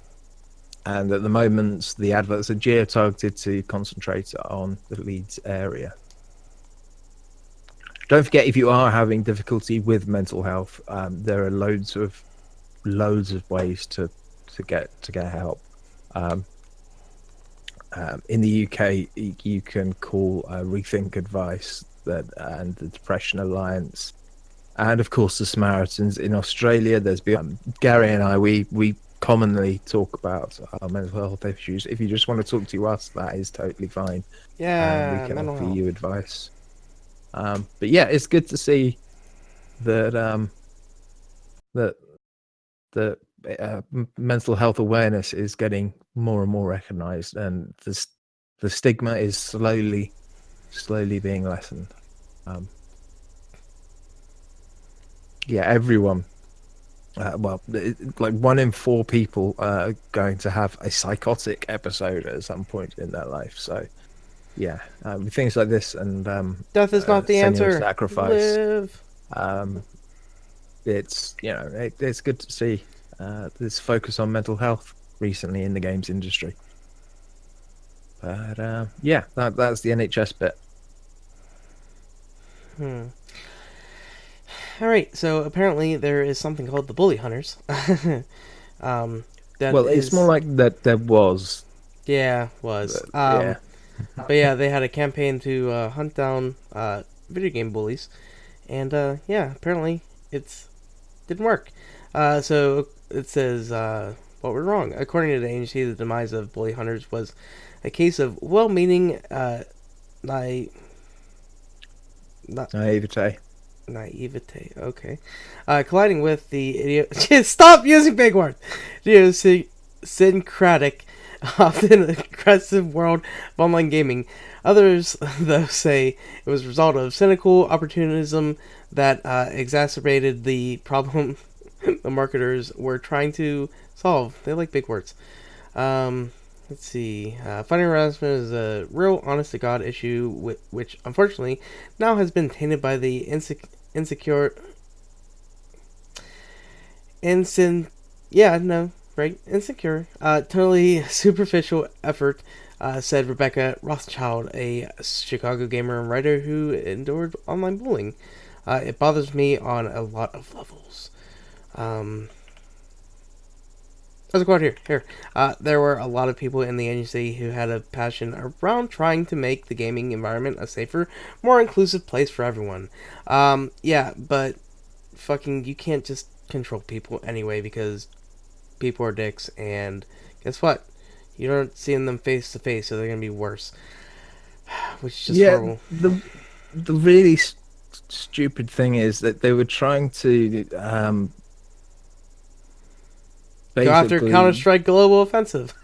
at the moment, the adverts are geo-targeted to concentrate on the Leeds area. Don't forget, if you are having difficulty with mental health, there are loads of ways to get help. In the UK, you can call Rethink Advice and the Depression Alliance, and of course the Samaritans. In Australia, there's been Gary and I. We commonly talk about our mental health issues. If you just want to talk to us, that is totally fine, and we Yeah, can mental offer health. you advice. But yeah, it's good to see that that mental health awareness is getting more and more recognized, and the stigma is slowly being lessened. Yeah, everyone. Like 1 in 4 people are going to have a psychotic episode at some point in their life. So, yeah, things like this and Death is not the Senua answer. Sacrifice. Live. It's it's good to see this focus on mental health recently in the games industry. But yeah, that's the NHS bit. All right. So apparently there is something called the bully hunters. That Well, it's more is, like that there was. yeah, was. Yeah. But yeah, they had a campaign to hunt down video game bullies, and yeah, apparently it's didn't work. So it says, what went wrong? According to the agency, the demise of bully hunters was a case of well-meaning na- na- Naivete. naivete. Okay, colliding with the idiot. Stop using big words. Idiosyncratic, often aggressive world of online gaming. Others, though, say it was a result of cynical opportunism that exacerbated the problem the marketers were trying to solve. They like big words. Um, let's see. Fighting harassment is a real, honest to God issue, which unfortunately now has been tainted by the insecure, insin, yeah, no, right, insecure, totally superficial effort. Said Rebecca Rothschild, a Chicago gamer and writer who endured online bullying. It bothers me on a lot of levels. Um, There's a quote here. Here, there were a lot of people in the agency who had a passion around trying to make the gaming environment a safer, more inclusive place for everyone. Yeah, but fucking, you can't just control people anyway because people are dicks, and guess what? You don't see them face to face, so they're gonna be worse, which is just Yeah, horrible. the really stupid thing is that they were trying to Go after Counter basically Strike Global Offensive.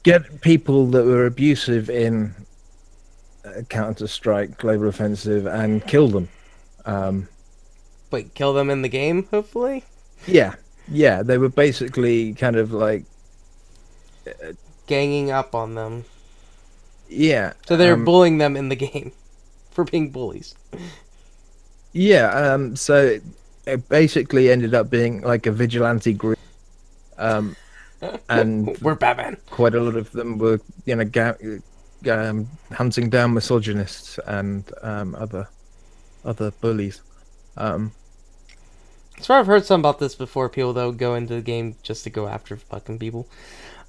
get people that were abusive in Counter Strike Global Offensive and kill them. Um, Wait, kill them in the game, hopefully? yeah, yeah, they were basically kind of like Ganging up on them. yeah, So they're bullying them in the game for being bullies. yeah. So it basically ended up being like a vigilante group, um, and We're Batman. quite a lot of them were, you know, hunting down misogynists and other bullies. Um, So I've heard some about this before. People that would go into the game just to go after fucking people.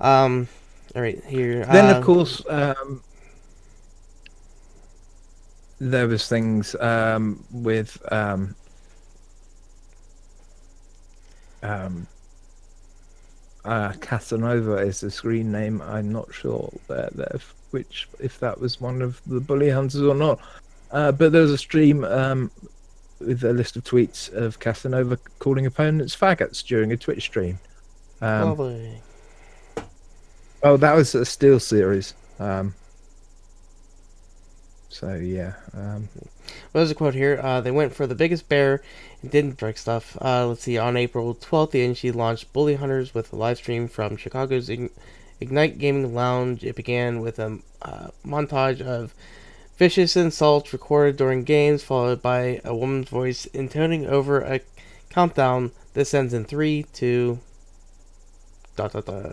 Um, all right, here. then, of course, there was things with um, Casanova is the screen name. I'm not sure which if that was one of the bully hunters or not. But there was a stream with a list of tweets of Casanova calling opponents faggots during a Twitch stream. Um, lovely. oh, that was a Steel series. So yeah. What is a quote here? They went for the biggest bear and didn't break stuff. Let's see. On April 12th, the agency launched Bully Hunters with a live stream from Chicago's Ignite Gaming Lounge. It began with a montage of vicious insults recorded during games, followed by a woman's voice intoning over a countdown. This ends in 3, 2, dot dot dot.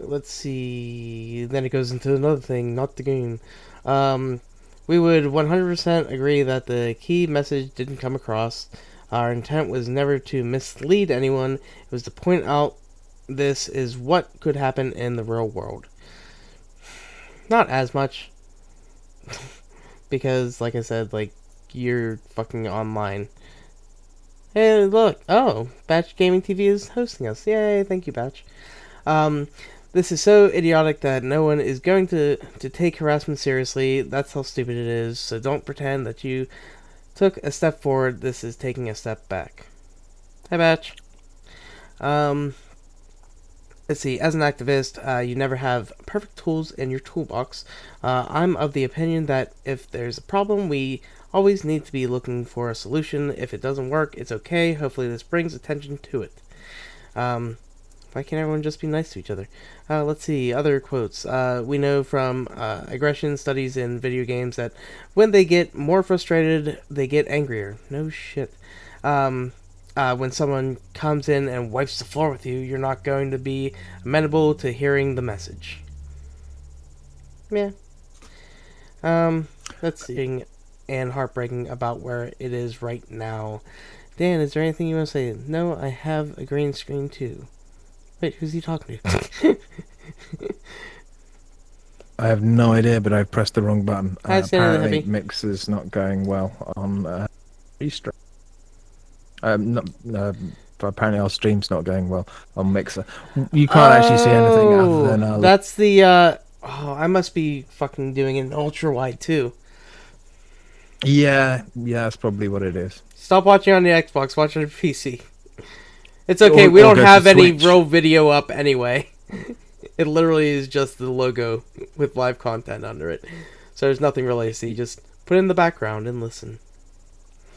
Let's see. Then it goes into another thing, not the game. Um, we would 100% agree that the key message didn't come across. Our intent was never to mislead anyone. It was to point out this is what could happen in the real world. Not as much, because, like I said, like, you're fucking online. Hey, look. Oh, Batch Gaming TV is hosting us. Yay, thank you, Batch. Um, this is so idiotic that no one is going to take harassment seriously. That's how stupid it is. So don't pretend that you took a step forward. This is taking a step back. Hi, Batch. Um, let's see. As an activist, you never have perfect tools in your toolbox. I'm of the opinion that if there's a problem, we always need to be looking for a solution. If it doesn't work, it's okay. Hopefully, this brings attention to it. Why can't everyone just be nice to each other? Let's see, other quotes. We know from aggression studies in video games that when they get more frustrated, they get angrier. No shit. When someone comes in and wipes the floor with you, you're not going to be amenable to hearing the message. Yeah. Let's see. And heartbreaking about where it is right now. Dan, is there anything you want to say? No, I have a green screen too. Wait, who's he talking to? I have no idea, but I've pressed the wrong button. Hi, Santa the Apparently, Hippie. Mix is not going well on restart. Not, but apparently our stream's not going well on Mixer. You can't actually see anything other Oh, than our. that's the. Oh, I must be fucking doing it in ultra wide too. Yeah, yeah, that's probably what it is. Stop watching on the Xbox. Watch on the PC. It's okay. We Or don't go to have any Twitch. real video up anyway. It literally is just the logo with live content under it. So there's nothing really to see. Just put it in the background and listen.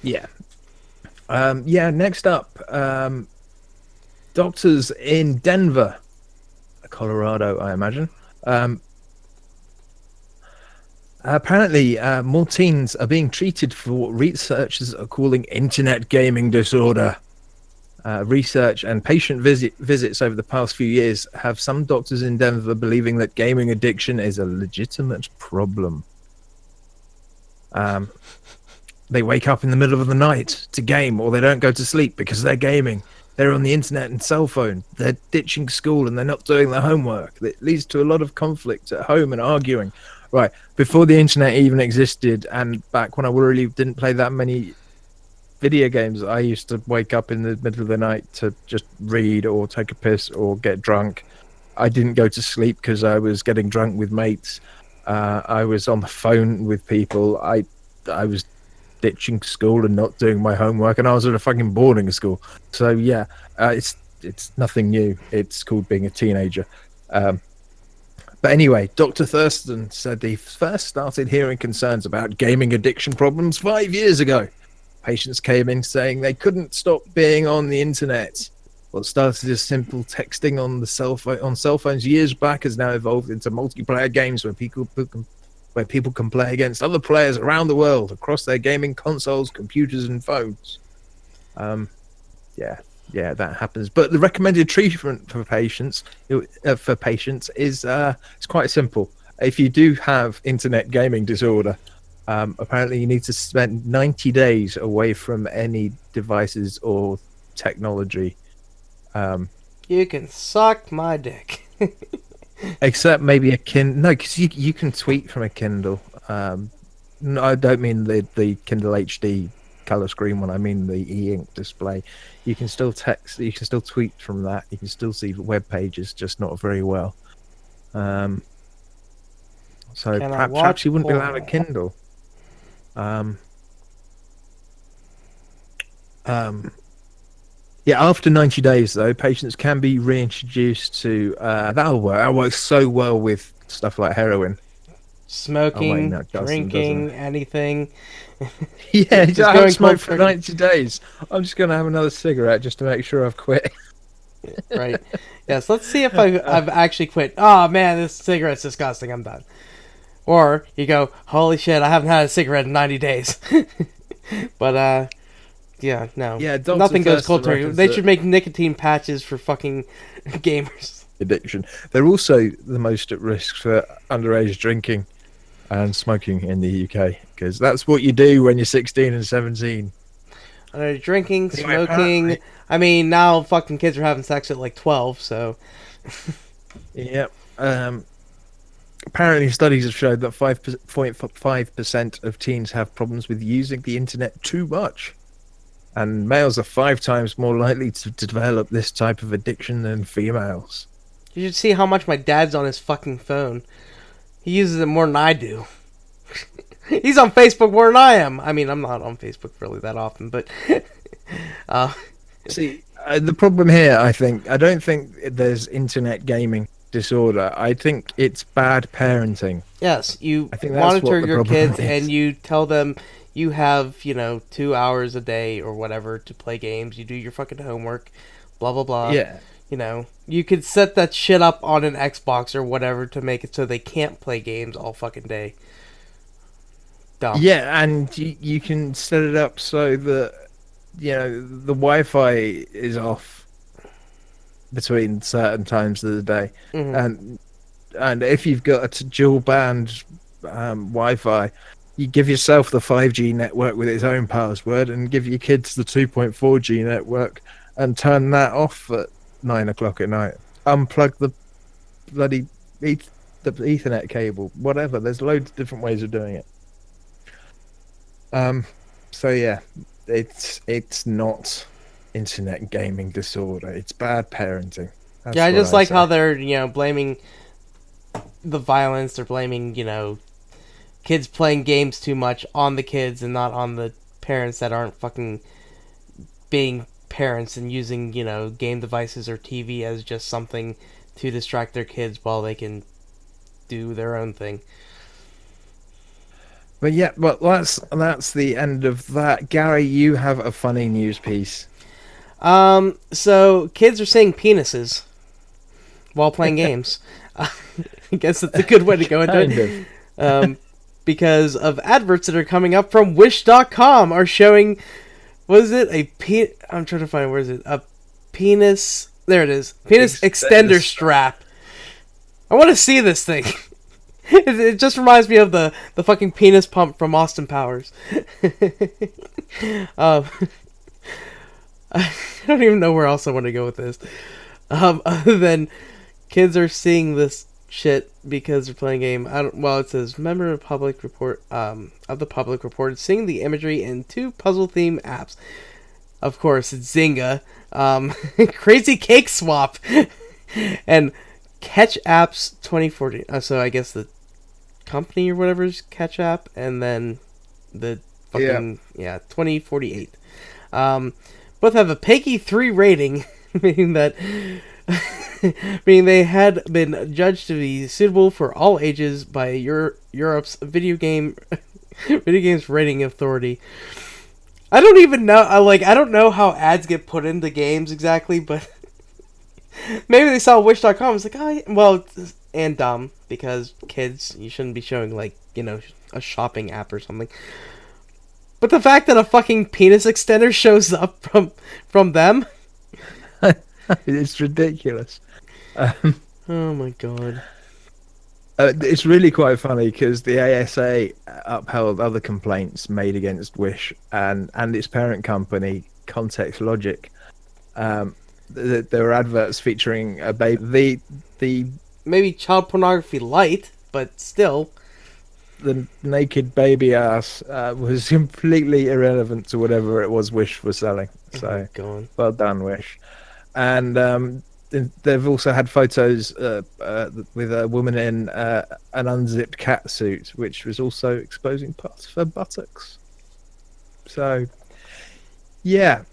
Yeah. Yeah. Next up, doctors in Denver, Colorado, I imagine. Um, Apparently, more teens are being treated for what researchers are calling internet gaming disorder. Research and patient visits over the past few years have some doctors in Denver believing that gaming addiction is a legitimate problem. They wake up in the middle of the night to game, or they don't go to sleep because they're gaming. They're on the internet and cell phone. They're ditching school and they're not doing their homework. It leads to a lot of conflict at home and arguing. Right, before the internet even existed, and back when I really didn't play that many video games, I used to wake up in the middle of the night to just read or take a piss or get drunk. I didn't go to sleep because I was getting drunk with mates. I was on the phone with people. I was ditching school and not doing my homework, and I was at a fucking boarding school. So yeah, it's nothing new. It's called being a teenager. But anyway, Dr. Thurston said he first started hearing concerns about gaming addiction problems 5 years ago. Patients came in saying they couldn't stop being on the internet. What started as simple texting on the cell phones years back has now evolved into multiplayer games where people can play against other players around the world across their gaming consoles, computers, and phones. Yeah, yeah, that happens. But the recommended treatment for patients is it's quite simple. If you do have internet gaming disorder, apparently you need to spend 90 days away from any devices or technology. You can suck my dick. Except maybe a Kindle. No, because you can tweet from a Kindle. No, I don't mean the Kindle HD color screen one. I mean the e-ink display. You can still text. You can still tweet from that. You can still see web pages, just not very well. So Can I perhaps watch you wouldn't be allowed a porn? Kindle. Um, yeah, after 90 days, though, patients can be reintroduced to that'll work. That works so well with stuff like heroin. Oh wait, Smoking, no, Justin doesn't. drinking, anything. Yeah, Just I haven't going cold smoked for turkey. 90 days. I'm just gonna have another cigarette just to make sure I've quit. Right. Yes, let's see if I've actually quit. Oh man, this cigarette's disgusting. I'm done. Or you go, holy shit, I haven't had a cigarette in 90 days. But yeah, no, Yeah, Dr. nothing goes cold Thurston turkey. reckons They that should make nicotine patches for fucking gamers. addiction. They're also the most at risk for underage drinking and smoking in the UK because that's what you do when you're 16 and 17. Drinking, Anyway, smoking. apparently, I mean, now fucking kids are having sex at like 12, so. yeah. Apparently, studies have showed that 5.5% of teens have problems with using the internet too much. And males are 5 times more likely to develop this type of addiction than females. You should see how much my dad's on his fucking phone. He uses it more than I do. He's on Facebook more than I am. I mean, I'm not on Facebook really that often, but. uh, See, the problem here, I don't think there's internet gaming disorder. I think it's bad parenting. Yes, you I think that's monitor what the your problem kids is. and you tell them you have, 2 hours a day or whatever to play games. You do your fucking homework, blah, blah, blah. Yeah. You could set that shit up on an Xbox or whatever to make it so they can't play games all fucking day. Dumb. Yeah, and you can set it up so that, the Wi-Fi is off between certain times of the day. Hmm. And if you've got a dual band Wi-Fi, you give yourself the 5G network with its own password and give your kids the 2.4G network and turn that off at 9 o'clock at night. Unplug the bloody the Ethernet cable, whatever. There's loads of different ways of doing it. So yeah, it's not internet gaming disorder. It's bad parenting. Yeah, That's I what just I like how say. they're, blaming the violence. They're blaming, kids playing games too much on the kids and not on the parents that aren't fucking being parents and using, game devices or TV as just something to distract their kids while they can do their own thing. But yeah, well, that's the end of that. Gary, you have a funny news piece. So kids are saying penises while playing games. I guess that's a good way to go into Kind of. it. Because of adverts that are coming up from Wish.com are showing, what is it? I'm trying to find, where is it? A penis. There it is. Penis extender strap. I want to see this thing. It just reminds me of the fucking penis pump from Austin Powers. um, I don't even know where else I want to go with this. Other than kids are seeing this shit because they're playing a game. Well, it says member of public report of the public reported seeing the imagery in two puzzle theme apps. Of course, it's Zynga, Crazy Cake Swap, and Catch Apps 2014. So I guess the company or whatever is Catch App, and then the fucking 2048. Both have a PEGI 3 rating, meaning that meaning they had been judged to be suitable for all ages by Europe's video games rating authority. I don't even know. I don't know how ads get put into games exactly, but maybe they saw Wish.com. It's like, oh, yeah. Well, and dumb because kids, you shouldn't be showing a shopping app or something. But the fact that a fucking penis extender shows up from them, It's ridiculous. Um, oh my god. it's really quite funny because the ASA upheld other complaints made against Wish and its parent company, Context Logic. There were adverts featuring a baby. The Maybe child pornography light, but still. the naked baby ass was completely irrelevant to whatever it was Wish was selling. Oh my So, god. well done, Wish. And they've also had photos with a woman in an unzipped cat suit, which was also exposing parts of her buttocks. So, yeah.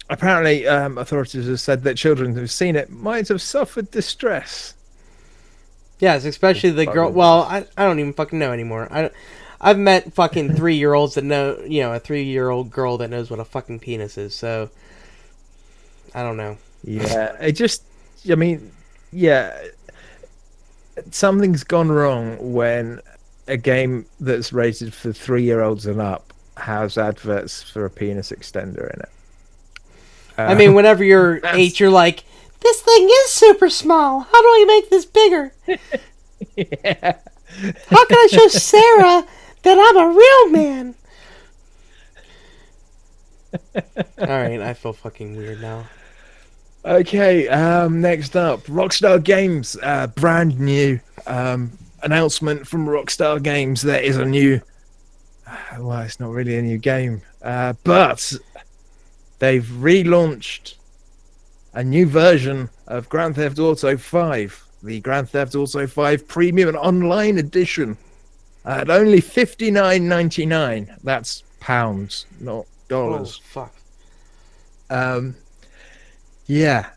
Apparently, authorities have said that children who've seen it might have suffered distress. Yes, especially the girl. Well, I don't even fucking know anymore. I've met fucking 3-year-olds that know, a 3-year-old girl that knows what a fucking penis is. So I don't know. Yeah, I mean, yeah, something's gone wrong when a game that's rated for 3-year-olds and up has adverts for a penis extender in it. I mean, whenever you're That's 8, you're like, this thing is super small. How do I make this bigger? yeah. How can I show Sarah that I'm a real man? Alright, I feel fucking weird now. Okay, next up, Rockstar Games, brand new announcement from Rockstar Games. There is a new, well, it's not really a new game, but they've relaunched a new version of Grand Theft Auto 5, the Grand Theft Auto 5 Premium Online Edition, at only $59.99. That's pounds, not Oh, dollars. fuck. Um, yeah,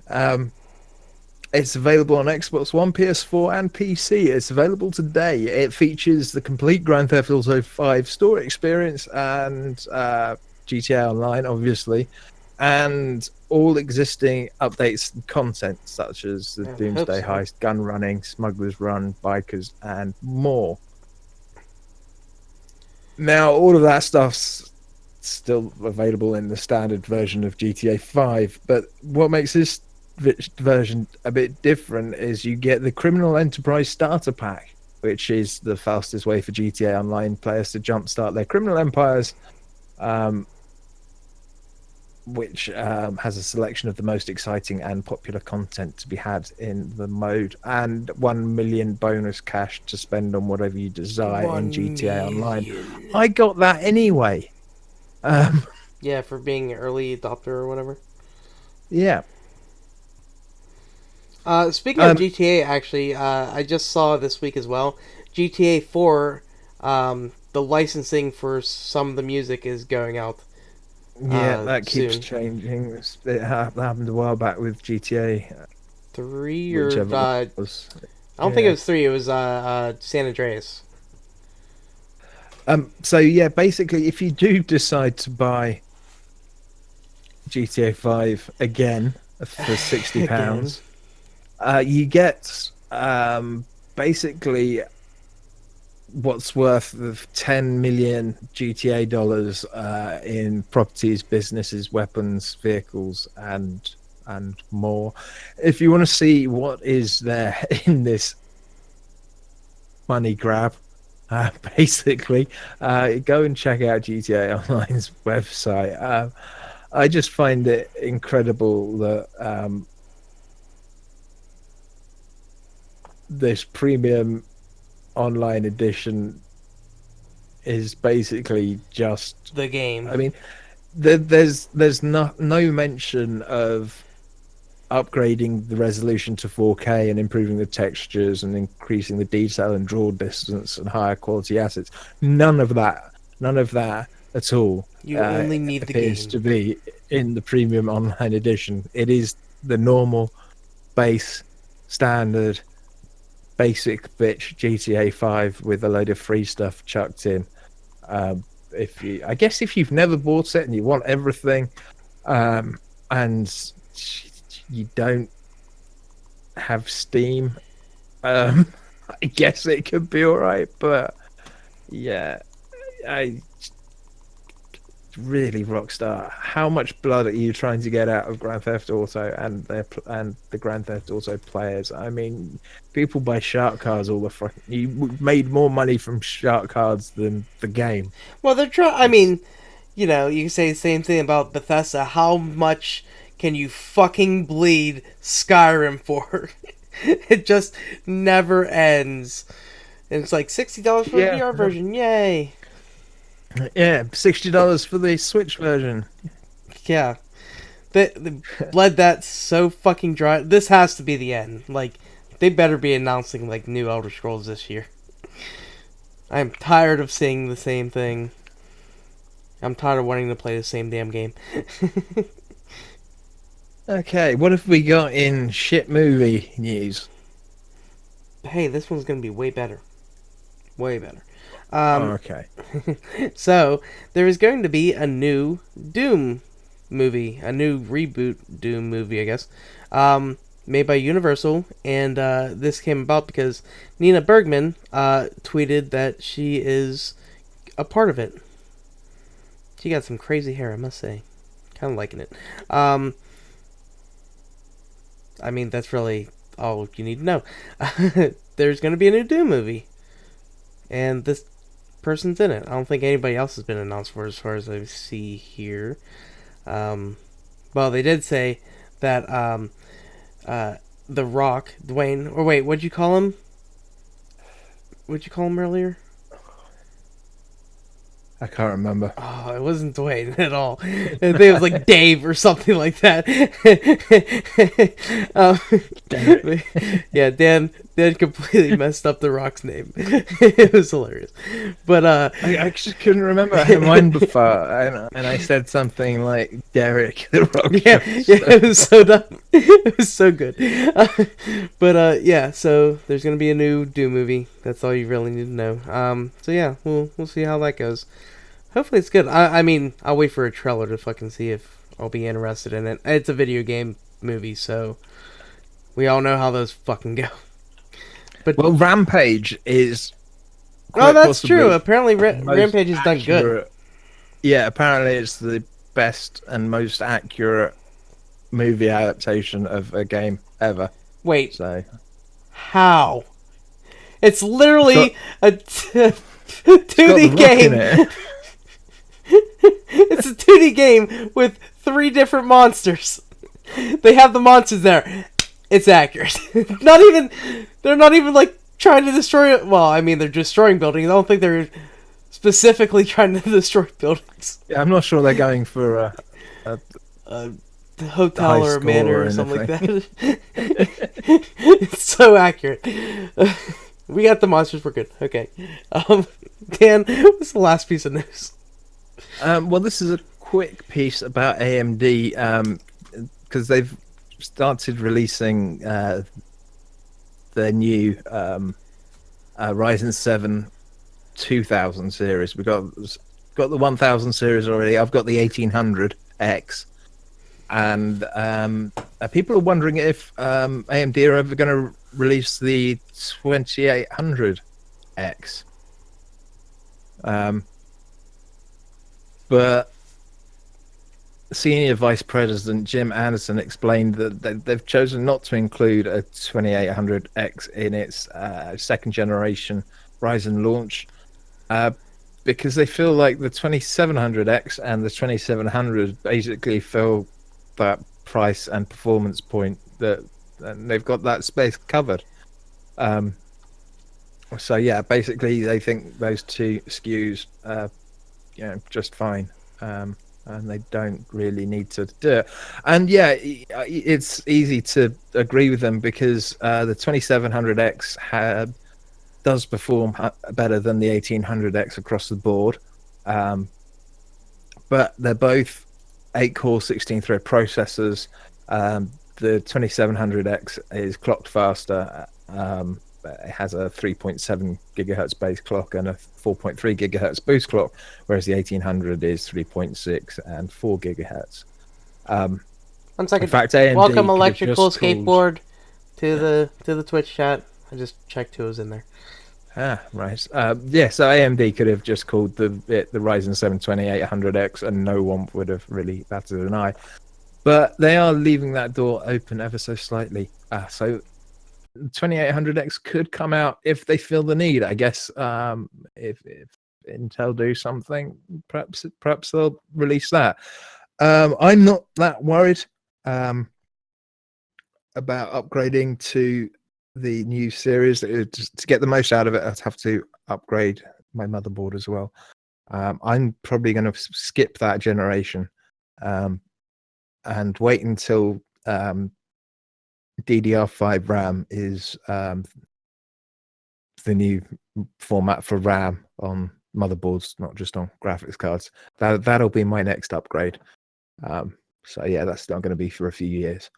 it's available on Xbox One, PS4, and PC. It's available today. It features the complete Grand Theft Auto 5 story experience and GTA Online, obviously, and all existing updates and content, such as the I hope Doomsday so. Heist, gun running, Smuggler's Run, Bikers, and more. Now, all of that stuff's still available in the standard version of GTA 5, but what makes this version a bit different is you get the Criminal Enterprise Starter Pack, which is the fastest way for GTA Online players to jumpstart their criminal empires, which has a selection of the most exciting and popular content to be had in the mode, and 1 million bonus cash to spend on whatever you desire in GTA Online. I got that anyway. Yeah, for being an early adopter or whatever. Yeah. Speaking of Um, GTA, actually, I just saw this week as well. GTA 4, the licensing for some of the music is going out yeah, that keeps soon. changing. It happened a while back with GTA, 3 or whichever one it was. I don't think it Yeah. was 3. It was San Andreas. So yeah, basically, if you do decide to buy GTA 5 again for sixty Again. pounds, you get basically what's worth of 10 million GTA dollars in properties, businesses, weapons, vehicles, and more. If you want to see what is there in this money grab, basically, go and check out GTA Online's website. I just find it incredible that this premium online edition is basically just. The game. I mean, there's no mention of upgrading the resolution to 4K and improving the textures and increasing the detail and draw distance and higher quality assets. None of that at all You only need the appears game. to be in the premium online edition. It is the normal, base, standard, basic bitch GTA 5 with a load of free stuff chucked in. I guess if you've never bought it and you want everything, and you don't have Steam, I guess it could be all right. But yeah, I really Rockstar. How much blood are you trying to get out of Grand Theft Auto and the Grand Theft Auto players? I mean, people buy shark cards all the fucking. You made more money from shark cards than the game. Well, they're trying. I It's mean, you can say the same thing about Bethesda. How much can you fucking bleed Skyrim for? It just never ends. And it's like $60 for the yeah, VR version. Yay! yeah, $60 for the Switch version. Yeah. They bled that so fucking dry. This has to be the end. Like, they better be announcing, like, new Elder Scrolls this year. I'm tired of seeing the same thing. I'm tired of wanting to play the same damn game. Okay, what have we got in shit movie news? Hey, this one's gonna be way better. Way better. Oh, Um, okay. so, there is going to be a new Doom movie. A new reboot Doom movie, I guess. Made by Universal. And this came about because Nina Bergman tweeted that she is a part of it. She got some crazy hair, I must say. Kind of liking it. I mean, that's really all you need to know. There's going to be a new Doom movie. And this person's in it. I don't think anybody else has been announced for it as far as I see here. Well, they did say that The Rock, Dwayne, or wait, what'd you call him? What'd you call him earlier? I can't remember. Oh, it wasn't Dwayne at all. I think it was like Dave or something like that. um, yeah, Dan completely messed up The Rock's name. It was hilarious. But I just couldn't remember her mind before, and I said something like Derek the Rock. yeah, it was so dumb. It was so good. But yeah, so there's gonna be a new Doom movie. That's all you really need to know. So yeah, we'll see how that goes. Hopefully it's good. I mean, I'll wait for a trailer to fucking see if I'll be interested in it. It's a video game movie, so we all know how those fucking go. But Well, Rampage is. oh, quite that's true. possibly Apparently, the most Rampage has done good. accurate- Yeah, apparently it's the best and most accurate movie adaptation of a game ever. Wait, So how? It's it's literally a got 2D The Rock in game. it. It's a 2D game with 3 different monsters. They have the monsters there. It's accurate. They're not even like trying to destroy it. Well, I mean, they're destroying buildings. I don't think they're specifically trying to destroy buildings. Yeah, I'm not sure they're going for Uh, hotel high or a score manor or or something like anything. that. It's so accurate. We got the monsters. We're good. Okay. Dan, what's the last piece of news? Well, this is a quick piece about AMD because they've started releasing their new Ryzen 7 2000 series. Got the 1000 series already. I've got the 1800X, and people are wondering if AMD are ever going to release the 2800X. But Senior Vice President Jim Anderson explained that they've chosen not to include a 2800X in its second generation Ryzen launch because they feel like the 2700X and the 2700 basically fill that price and performance point and they've got that space covered. So yeah, basically they think those two SKUs just fine. And they don't really need to do it. And yeah, it's easy to agree with them because the 2700X does perform better than the 1800X across the board. But they're both 8-core 16-thread processors. The 2700X is clocked faster. It has a 3.7 gigahertz base clock and a 4.3 gigahertz boost clock, whereas the 1800 is 3.6 and 4 gigahertz. 1 second. In fact, AMD Welcome, could have electrical just called... skateboard, to the Twitch chat. I just checked who was in there. Right. Yeah, so AMD could have just called the Ryzen 7 2800X and no one would have really batted an eye. But they are leaving that door open ever so slightly. So 2800X could come out if they feel the need. I guess if Intel do something, perhaps they'll release that. I'm not that worried about upgrading to the new series. To get the most out of it, I'd have to upgrade my motherboard as well. I'm probably going to skip that generation and wait until DDR5 RAM is the new format for RAM on motherboards, not just on graphics cards. That'll be my next upgrade. So yeah, that's not going to be for a few years.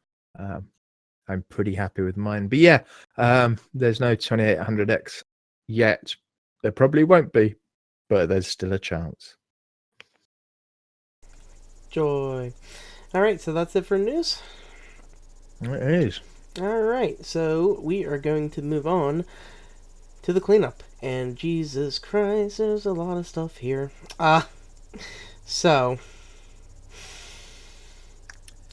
I'm pretty happy with mine. But yeah, there's no 2800X yet. There probably won't be, but there's still a chance. Joy. Alright, so that's it for news. It is. Alright, so we are going to move on to the cleanup. And Jesus Christ, there's a lot of stuff here. So...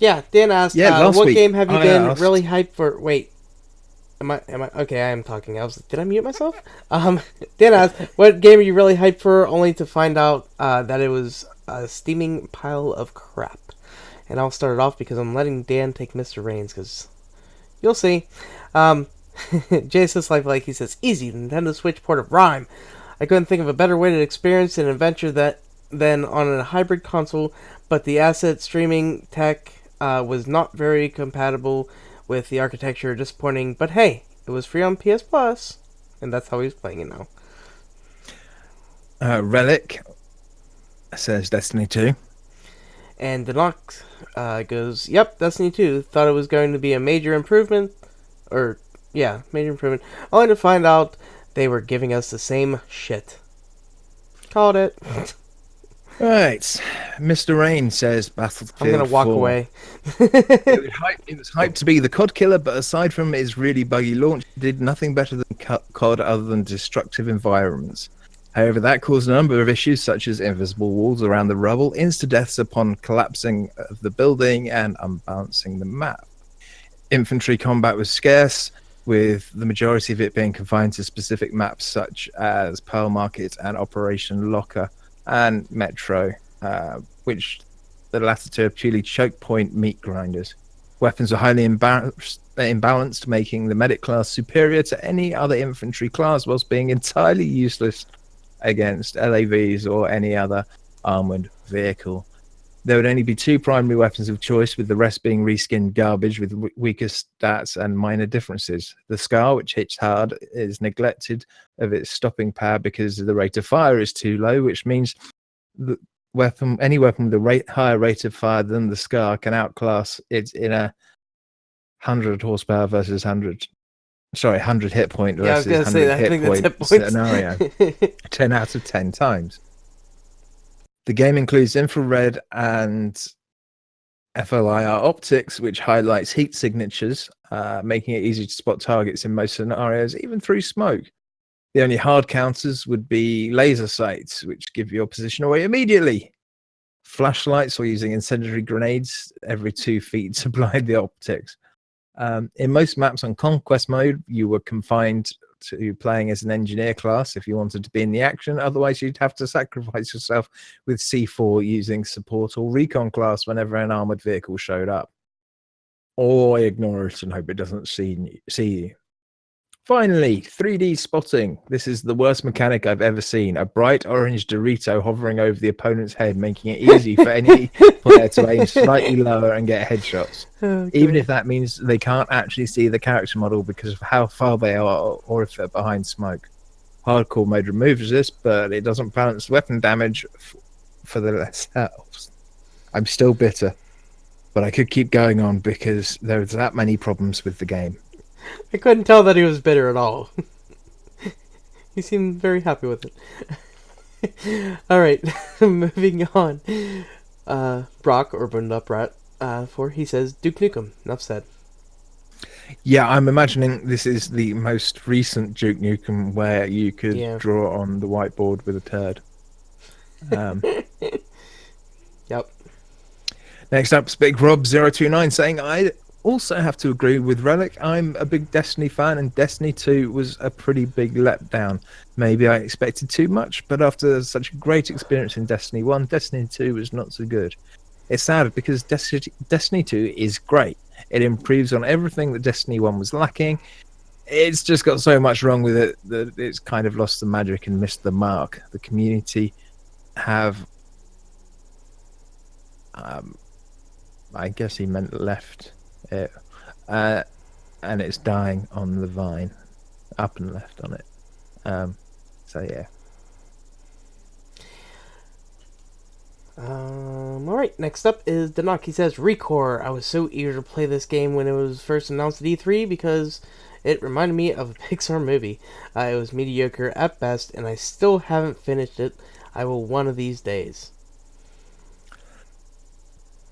Yeah, Dan asked, what week game have you I been asked- really hyped for? Wait. Am I, okay, I am talking. I was like, did I mute myself? Dan asked, what game are you really hyped for, only to find out that it was a steaming pile of crap. And I'll start it off because I'm letting Dan take Mr. Reigns, because you'll see. Jason's like he says, easy, Nintendo Switch port of Rhyme. I couldn't think of a better way to experience an adventure than on a hybrid console, but the asset streaming tech was not very compatible with the architecture. Disappointing, but hey, it was free on PS Plus, and that's how he's playing it now. Relic says Destiny 2. And Denox goes, yep, Destiny 2. Thought it was going to be a major improvement. Major improvement. Only to find out they were giving us the same shit. Called it. Right. Mr. Rain says Battlefield 4. I'm gonna walk away. It was hyped to be the COD killer, but aside from its really buggy launch, it did nothing better than COD other than destructive environments. However, that caused a number of issues such as invisible walls around the rubble, insta-deaths upon collapsing of the building, and unbalancing the map. Infantry combat was scarce, with the majority of it being confined to specific maps such as Pearl Market and Operation Locker and Metro, which the latter two are purely choke point meat grinders. Weapons are highly imbalanced, making the medic class superior to any other infantry class, whilst being entirely useless against LAVs or any other armored vehicle. There would only be two primary weapons of choice, with the rest being reskinned garbage with weaker stats and minor differences. The Scar, which hits hard, is neglected of its stopping power because the rate of fire is too low, which means the any weapon with a higher rate of fire than the Scar can outclass it in a 100 horsepower versus 100 hit point Yeah, I was versus gonna say 100 that. I hit think that's point hit points. scenario. 10 out of 10 times. The game includes infrared and FLIR optics, which highlights heat signatures, making it easy to spot targets in most scenarios, even through smoke. The only hard counters would be laser sights, which give your position away immediately. Flashlights or using incendiary grenades every 2 feet to blind the optics. In most maps on Conquest mode, you were confined to playing as an engineer class if you wanted to be in the action. Otherwise, you'd have to sacrifice yourself with C4 using support or recon class whenever an armored vehicle showed up. Or ignore it and hope it doesn't see you. Finally, 3D spotting. This is the worst mechanic I've ever seen. A bright orange Dorito hovering over the opponent's head, making it easy for any player to aim slightly lower and get headshots. Okay. Even if that means they can't actually see the character model because of how far they are or if they're behind smoke. Hardcore mode removes this, but it doesn't balance weapon damage for the themselves. I'm still bitter, but I could keep going on because there's that many problems with the game. I couldn't tell that he was bitter at all. He seemed very happy with it. Alright, moving on. Brock, or Burned Up Rat, he says, Duke Nukem. Enough said. Yeah, I'm imagining this is the most recent Duke Nukem where you could draw on the whiteboard with a turd. Yep. Next up is Big Rob 029 saying, I also have to agree with Relic. I'm a big Destiny fan, and Destiny 2 was a pretty big letdown. Maybe I expected too much, but after such a great experience in Destiny 1, Destiny 2 was not so good. It's sad because Destiny 2 is great. It improves on everything that Destiny 1 was lacking. It's just got so much wrong with it that it's kind of lost the magic and missed the mark. The community have... I guess he meant left it. And it's dying on the vine. Up and left on it. So yeah. Alright, next up is Danak. He says, Recore. I was so eager to play this game when it was first announced at E3 because it reminded me of a Pixar movie. It was mediocre at best, and I still haven't finished it. I will one of these days.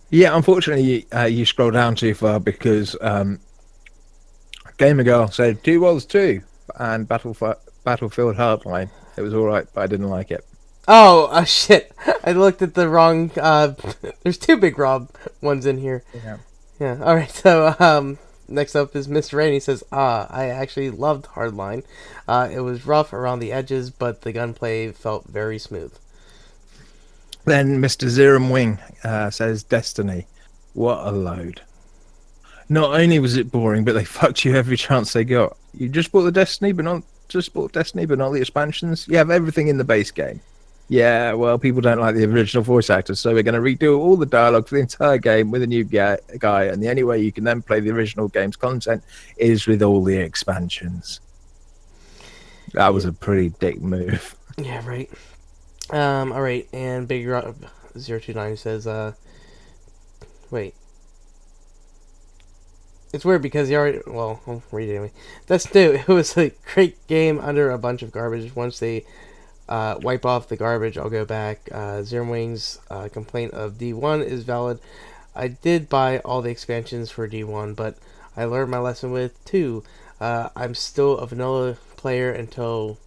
Yeah, unfortunately, you scroll down too far because Gamer Girl said 2 Worlds 2 and Battlefield Hardline. It was alright, but I didn't like it. Oh, shit. I looked at the wrong... there's 2 Big Rob ones in here. Yeah. Alright, so next up is Mr. Rain. He says, I actually loved Hardline. It was rough around the edges, but the gunplay felt very smooth. Then Mr. Zerum Wing says Destiny. What a load. Not only was it boring, but they fucked you every chance they got. You just bought the Destiny, but not the expansions. You have everything in the base game. Yeah, well, people don't like the original voice actors, so we're going to redo all the dialogue for the entire game with a new guy, and the only way you can then play the original game's content is with all the expansions. That was a pretty dick move. Yeah, right. Alright, and Big Rob 029 says, wait. It's weird because he already, well, I'll read it anyway. That's new. It was a great game under a bunch of garbage. Once they wipe off the garbage, I'll go back. Zero Wings' complaint of D1 is valid. I did buy all the expansions for D1, but I learned my lesson with 2. I'm still a vanilla player until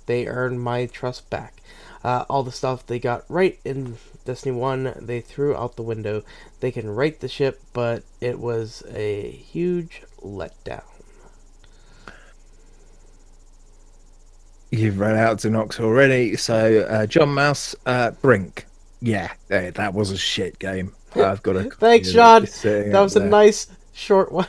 they earn my trust back. All the stuff they got right in Destiny 1, they threw out the window. They can right the ship, but it was a huge letdown. You've read out to Nox already, so John Mouse, Brink. Yeah, that was a shit game. I've got a Thanks, John. That was a nice short one.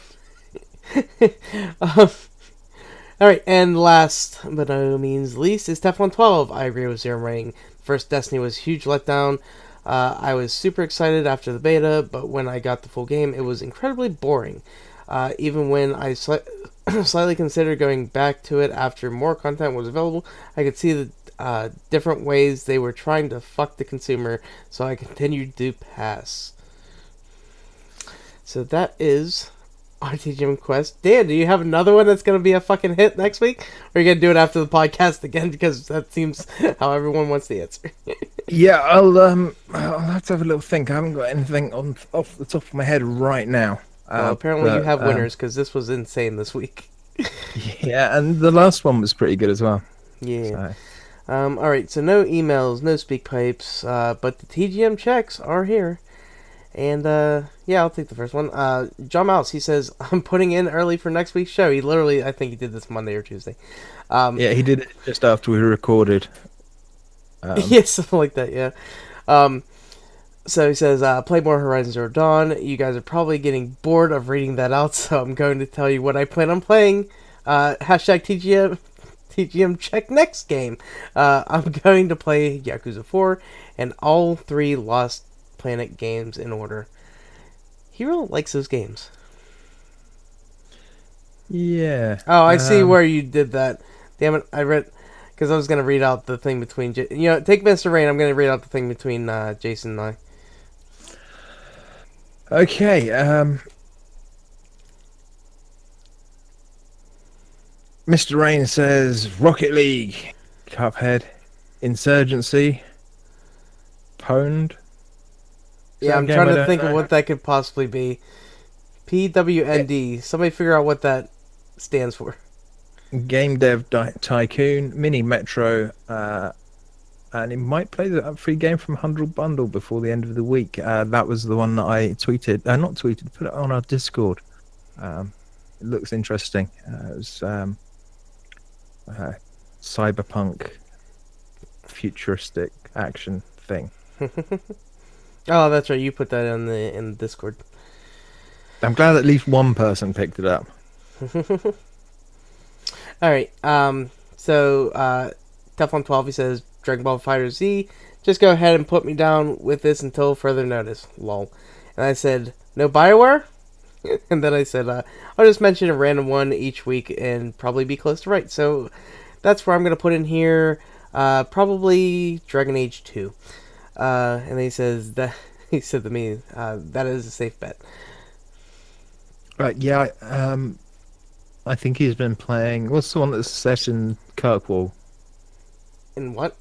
Alright, and last but no means least is Teflon 12. I agree with Zero Ring. First Destiny was a huge letdown. I was super excited after the beta, but when I got the full game, it was incredibly boring. Even when I slightly considered going back to it after more content was available, I could see the different ways they were trying to fuck the consumer, so I continued to pass. So that is RTGM Quest. Dan, do you have another one that's going to be a fucking hit next week? Or are you going to do it after the podcast again? Because that seems how everyone wants the answer. Yeah, I'll have to have a little think. I haven't got anything off the top of my head right now. Well, apparently you have winners, because this was insane this week. Yeah, and the last one was pretty good as well. Yeah. So. Alright, so no emails, no speak pipes, but the TGM checks are here. And, yeah, I'll take the first one. John Mouse, he says, I'm putting in early for next week's show. He literally, I think he did this Monday or Tuesday. Yeah, he did it just after we recorded. Yeah, something like that, yeah. So he says, play more Horizon Zero Dawn. You guys are probably getting bored of reading that out, so I'm going to tell you what I plan on playing. Hashtag TGM check next game. I'm going to play Yakuza 4 and all 3 Lost Planet games in order. He really likes those games. Yeah. Oh, I see where you did that. Damn it, I read... Because I was going to read out the thing between... take Mr. Rain, I'm going to read out the thing between Jason and I. Okay, Mr. Rain says Rocket League, Cuphead, Insurgency, Pwned. Yeah, I'm trying to think of what that could possibly be. PWND. Somebody figure out what that stands for. Game Dev Tycoon, Mini Metro, and it might play the free game from Humble Bundle before the end of the week. That was the one that I tweeted, not tweeted, put it on our Discord. It looks interesting. It was cyberpunk futuristic action thing. Oh, that's right. You put that in the Discord. I'm glad at least one person picked it up. All right. So Teflon 12, he says Dragon Ball Fighter Z. Just go ahead and put me down with this until further notice. Lol. And I said, no Bioware? And then I said, I'll just mention a random one each week and probably be close to right. So that's where I'm going to put in here. Probably Dragon Age 2. And he says that he said to me, that is a safe bet. Right, yeah, I think he's been playing. What's the one that's set in Kirkwall? In what?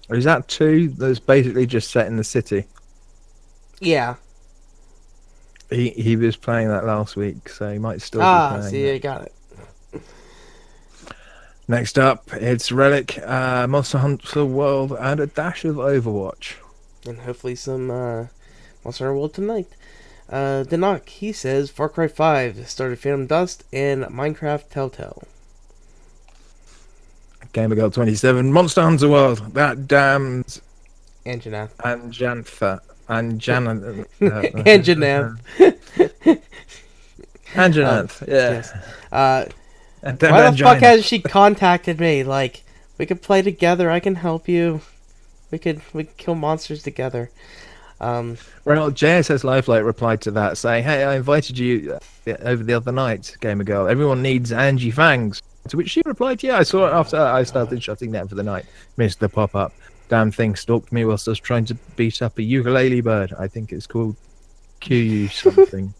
Or is that 2 that's basically just set in the city? Yeah. He was playing that last week, so he might still be playing. See, I got it. Next up, it's Relic, Monster Hunter World, and a dash of Overwatch. And hopefully some Monster Hunter World tonight. Denak, he says Far Cry 5 started Phantom Dust and Minecraft Telltale. Gamer Girl 27, Monster Hunter World, that damned Anjanath. Anjanath, Anjanath, yeah. Yes. Why the fuck hasn't she contacted me? Like, we could play together. I can help you. We could kill monsters together. Well, JSS Lifelight replied to that saying, "Hey, I invited you over the other night, Gamer Girl. Everyone needs Angie Fangs." To which she replied, "Yeah, I saw it after I started shutting down for the night. Missed the pop-up. Damn thing stalked me whilst I was trying to beat up a ukulele bird. I think it's called QU something."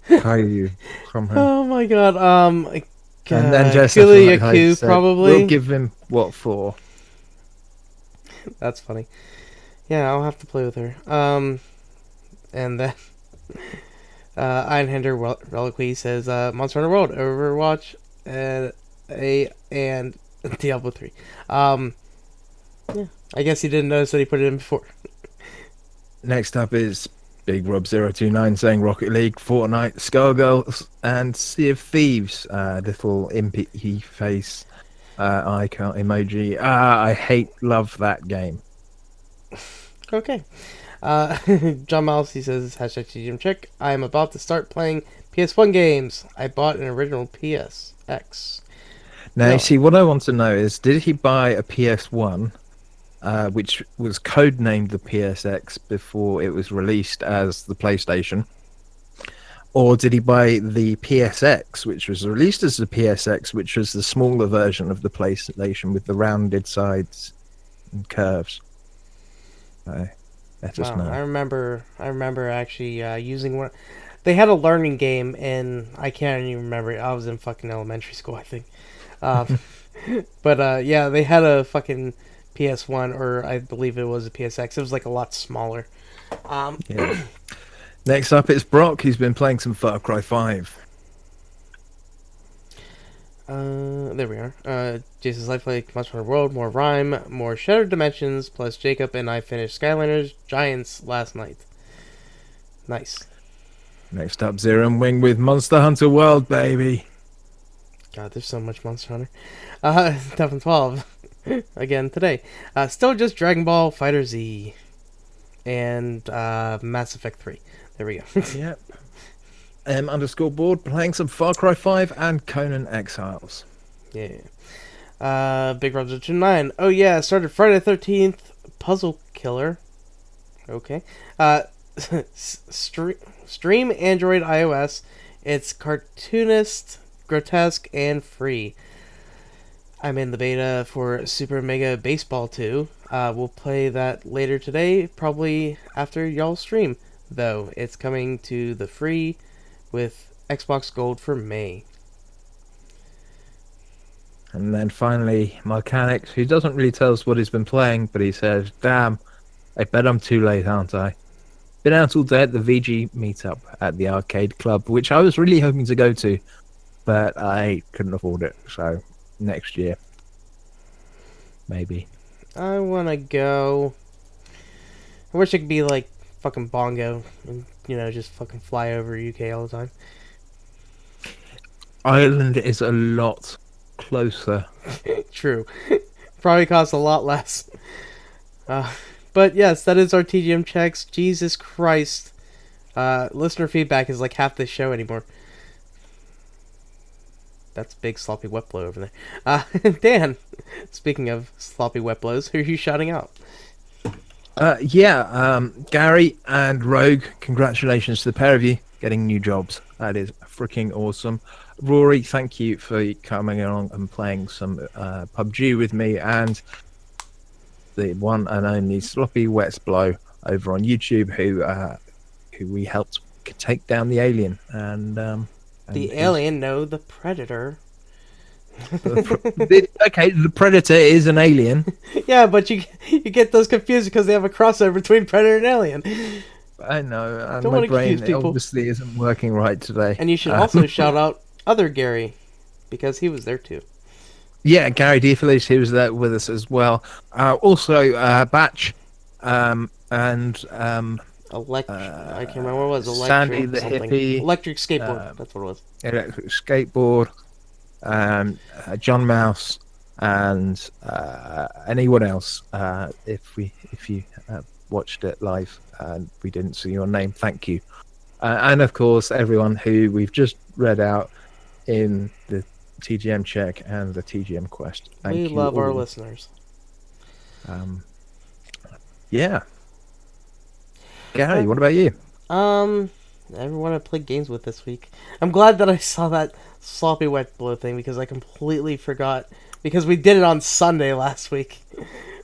Caillou from her. Oh my god. And then Yaku, probably. We'll give him what for? That's funny. Yeah, I'll have to play with her. And then Einhander Reliquy says Monster Hunter World, Overwatch, and Diablo 3. Yeah, I guess he didn't notice that he put it in before. Next up is Big Rob 029 saying Rocket League, Fortnite, Skullgirls, and Sea of Thieves. Little impy face icon emoji. I love that game. Okay. John Miles, he says, hashtag TGM check. I am about to start playing PS1 games. I bought an original PSX. Now, you see, what I want to know is, did he buy a PS1 which was codenamed the PSX before it was released as the PlayStation? Or did he buy the PSX, which was released as the PSX, which was the smaller version of the PlayStation with the rounded sides and curves? Let us Wow, know. I remember actually using one. They had a learning game, and I can't even remember it. I was in fucking elementary school, I think. Uh, but yeah, they had a fucking PS1, or I believe it was a PSX. It was like a lot smaller. Um, Yeah. Next up, it's Brock. He's been playing some Far Cry 5. there we are. Jason's Life like Monster Hunter World, more Rhyme, more Shattered Dimensions, plus Jacob and I finished Skylanders Giants last night. Nice. Next up, Zero and Wing with Monster Hunter World, baby. God, there's so much Monster Hunter. Devon 12. Again today. Still just Dragon Ball Fighter Z. And Mass Effect 3. There we go. Yep. Underscore board playing some Far Cry 5 and Conan Exiles. Yeah. Big Brother 29. Oh yeah, started Friday the 13th. Puzzle Killer. Okay. Stream Android iOS. It's cartoonist, grotesque, and free. I'm in the beta for Super Mega Baseball 2. We'll play that later today, probably after y'all stream. Though, it's coming to the free with Xbox Gold for May. And then finally, Mechanics, who doesn't really tell us what he's been playing, but he says, damn, I bet I'm too late, aren't I? Been out all day at the VG meetup at the arcade club, which I was really hoping to go to, but I couldn't afford it, so next year. Maybe. I wanna go. I wish it could be like fucking Bongo and, just fucking fly over UK all the time. Ireland is a lot closer. True. Probably costs a lot less. But yes, that is our TGM checks. Jesus Christ. Listener feedback is like half this show anymore. That's big sloppy wet blow over there. Dan, speaking of sloppy wet blows, who are you shouting out? Gary and Rogue, congratulations to the pair of you getting new jobs. That is freaking awesome. Rory, thank you for coming along and playing some PUBG with me, and the one and only Sloppy Wet Blow over on YouTube, who we helped take down the alien. And the alien, no, the predator. Okay, the predator is an alien. Yeah, but you get those confused because they have a crossover between predator and alien. I know, and Don't my want to confuse brain people. obviously isn't working right today. And you should also shout out other Gary, because he was there too. Yeah, Gary Defelice, he was there with us as well. Also, Batch, and I can't remember what it was. Electric Sandy the something. hippie, Electric skateboard. That's what it was. Electric Skateboard, John Mouse, and anyone else. If you watched it live and we didn't see your name, thank you. And of course, everyone who we've just read out in the TGM check and the TGM quest. Thank you. We love all. our listeners. Yeah. Gary, what about you? Everyone I played games with this week. I'm glad that I saw that sloppy wet blow thing because I completely forgot because we did it on Sunday last week.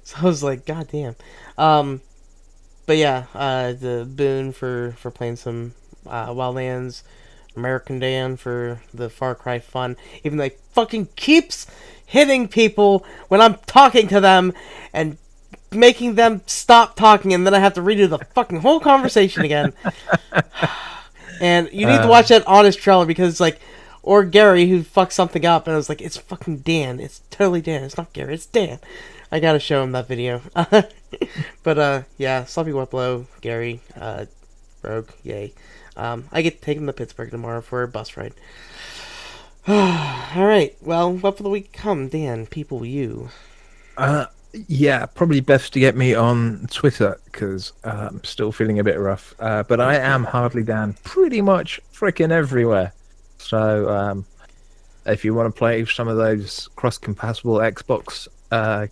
So I was like, God damn. But yeah, the Boone for playing some Wildlands, American Dan for the Far Cry fun. Even though he fucking keeps hitting people when I'm talking to them and making them stop talking, and then I have to redo the fucking whole conversation again. And you need to watch that honest trailer because it's like, or Gary who fucked something up, and I was like, it's fucking Dan. It's totally Dan. It's not Gary. It's Dan. I gotta show him that video. But yeah, Sloppy Wet Blow, Gary, Rogue, yay. I get taken to Pittsburgh tomorrow for a bus ride. Alright, well, what for the week come, Dan? People, you. Yeah, probably best to get me on Twitter because I'm still feeling a bit rough. But I am Hardly Dan pretty much freaking everywhere. So if you want to play some of those cross-compatible Xbox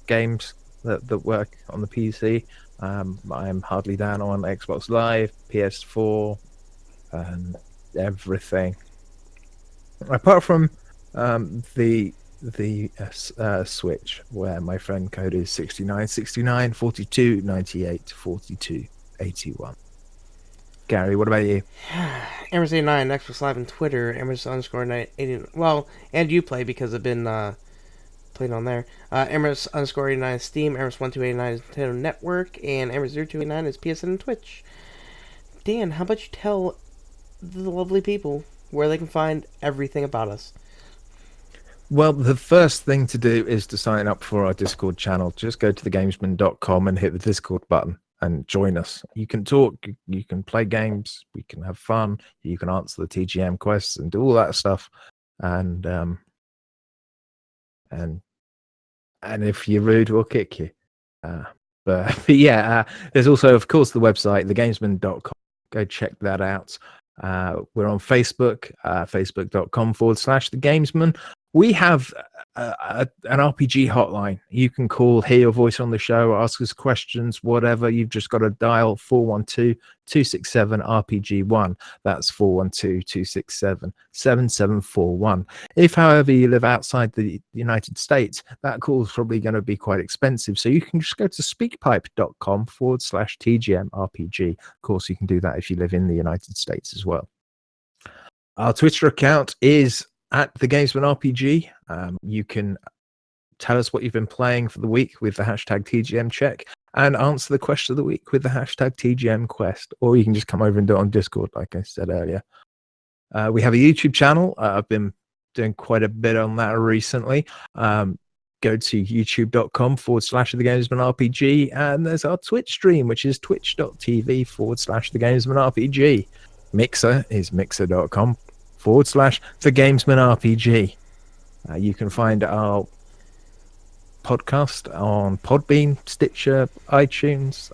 games, that work on the PC. I'm hardly down on Xbox Live, PS4, and everything. Apart from the Switch, where my friend code is 6969 42 98 42 81. Gary, what about you? Emerson89, Xbox Live and Twitter, Emerson underscore 89. Well, and you because I've been playing on there. Emerson underscore 89 is Steam, Emerson 1289 is Nintendo Network, and Emerson 0289 is PSN and Twitch. Dan, how about you tell the lovely people where they can find everything about us? Well, the first thing to do is to sign up for our Discord channel. Just go to thegamesman.com and hit the Discord button and join us. You can talk, you can play games, we can have fun, you can answer the TGM quests and do all that stuff. And and if you're rude, we'll kick you. But yeah, there's also, of course, the website, thegamesman.com. Go check that out. We're on Facebook, facebook.com/thegamesman. We have an RPG hotline. You can call, hear your voice on the show, ask us questions, whatever. You've just got to dial 412-267-RPG1. That's 412-267-7741. If, however, you live outside the United States, that call is probably going to be quite expensive. So you can just go to speakpipe.com/TGMRPG. Of course, you can do that if you live in the United States as well. Our Twitter account is at the Gamesman RPG. You can tell us what you've been playing for the week with the hashtag TGM check and answer the question of the week with the hashtag TGM quest, or you can just come over and do it on Discord, like I said earlier. We have a YouTube channel. I've been doing quite a bit on that recently. Go to youtube.com/the Gamesman RPG, and there's our Twitch stream, which is twitch.tv/the Gamesman RPG. Mixer is mixer.com/the Gamesman RPG. You can find our podcast on Podbean, Stitcher, iTunes.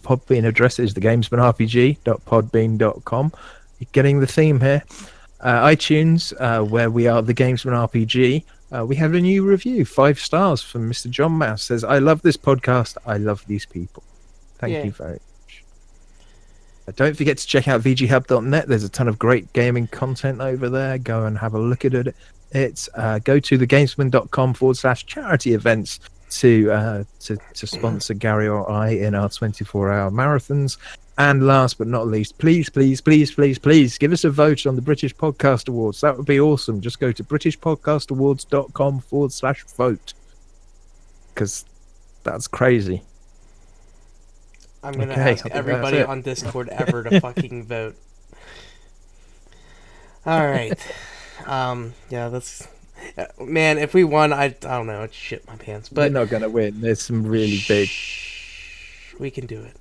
Podbean address is thegamesmanrpg.podbean.com. You're getting the theme here. iTunes, where we are the Gamesman RPG. We have a new review, 5 stars from Mr. John Mouse. Says, I love this podcast. I love these people. Thank you very much. Don't forget to check out vghub.net. There's a ton of great gaming content over there. Go and have a look at it. Go to thegamesman.com/charity events to sponsor Gary or I in our 24-hour marathons. And last but not least, please give us a vote on the British Podcast Awards. That would be awesome. Just go to britishpodcastawards.com/vote, because that's crazy. I'm going to ask everybody on Discord ever to fucking vote. Alright. Yeah, that's... Man, if we won, I don't know, I'd shit my pants. But we're not going to win. There's some really big... We can do it.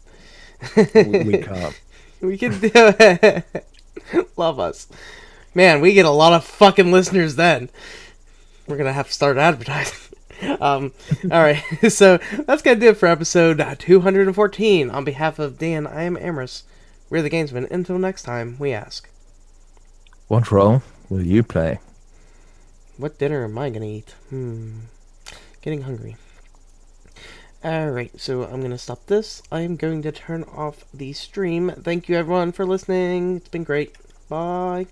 We can't. We can do it. Love us. Man, we get a lot of fucking listeners then. We're going to have to start advertising. Alright, so that's gonna do it for episode 214. On behalf of Dan, I am Amorous. We're the Gamesmen. Until next time, we ask, what role will you play? What dinner am I gonna eat? Getting hungry. Alright, so I'm gonna stop this. I'm going to turn off the stream. Thank you everyone for listening. It's been great. Bye.